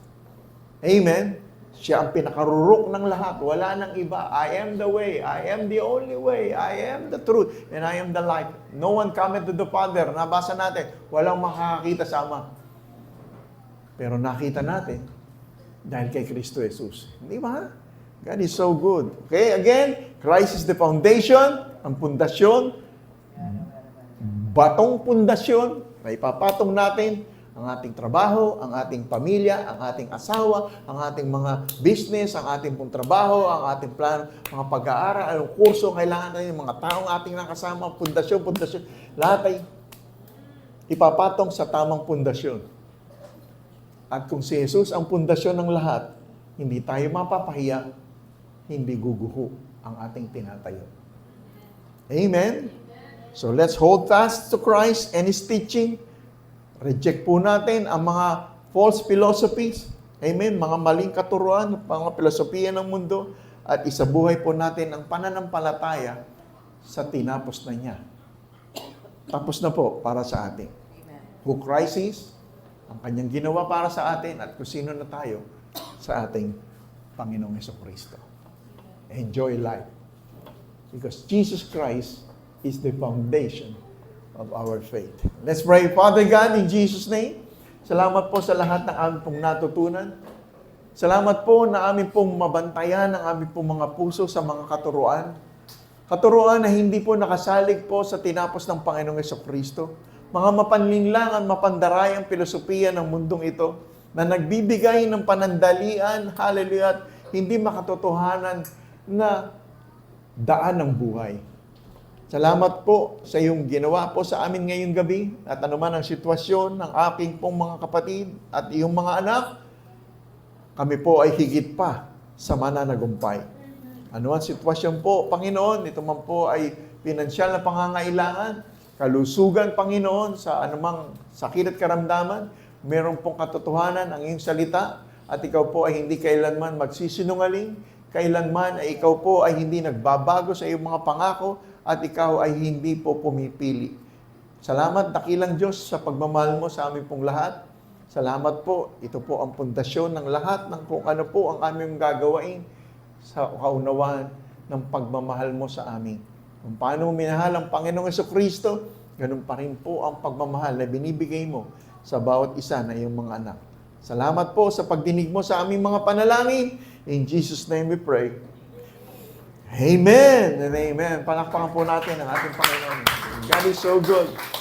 Amen? Siya ang pinakarurok ng lahat. Wala nang iba. I am the way. I am the only way. I am the truth. And I am the life. No one cometh to the Father. Nabasa natin. Walang makakakita sa Ama. Pero nakita natin dahil kay Kristo Jesus. Di ba? God is so good. Okay, again, Christ is the foundation, ang pundasyon, batong pundasyon, na ipapatong natin ang ating trabaho, ang ating pamilya, ang ating asawa, ang ating mga business, ang ating pong trabaho, ang ating plan, mga pag-aaral, anong kurso kailangan natin, mga taong ating nakasama, pundasyon, lahat ay ipapatong sa tamang pundasyon. At kung si Jesus ang pundasyon ng lahat, hindi tayo mapapahiya, hindi guguho ang ating tinatayo. Amen? So let's hold fast to Christ and His teaching. Reject po natin ang mga false philosophies. Amen? Mga maling katuruan, mga filosofiya ng mundo. At isabuhay po natin ang pananampalataya sa tinapos na niya. Tapos na po para sa atin. Who Christ is, ang kanyang ginawa para sa atin, at kung sino na tayo sa ating Panginoong Jesucristo. Enjoy life. Because Jesus Christ is the foundation of our faith. Let's pray. Father God, in Jesus' name, salamat po sa lahat ng aming pong natutunan. Salamat po na aming pong mabantayan ang aming pong mga puso sa mga katuruan. Katuruan na hindi po nakasalig po sa tinapos ng Panginoong Jesucristo. Mga mapanlinlang at mapandarayang filosofiya ng mundong ito na nagbibigay ng panandalian, hallelujah, at hindi makatotohanan na daan ng buhay. Salamat po sa iyong ginawa po sa amin ngayong gabi at anuman ang sitwasyon ng aking pong mga kapatid at iyong mga anak, kami po ay higit pa sa mananagumpay. Ano ang sitwasyon po, Panginoon? Ito man po ay pinansyal na pangangailangan, kalusugan, Panginoon, sa anumang sakit at karamdaman. Meron pong katotohanan ang iyong salita at ikaw po ay hindi kailanman magsisinungaling, kailanman ay ikaw po ay hindi nagbabago sa iyong mga pangako at ikaw ay hindi po pumipili. Salamat, dakilang Diyos, sa pagmamahal mo sa amin pong lahat. Salamat po, ito po ang pundasyon ng lahat ng kung ano po ang aming gagawain sa kaunawaan ng pagmamahal mo sa amin. Kung paano mo minahal ang Panginoong Jesucristo, ganun pa rin po ang pagmamahal na binibigay mo sa bawat isa na iyong mga anak. Salamat po sa pagdinig mo sa aming mga panalangin. In Jesus' name we pray. Amen and amen. Palakpakan po natin ang ating Panginoon. God is so good.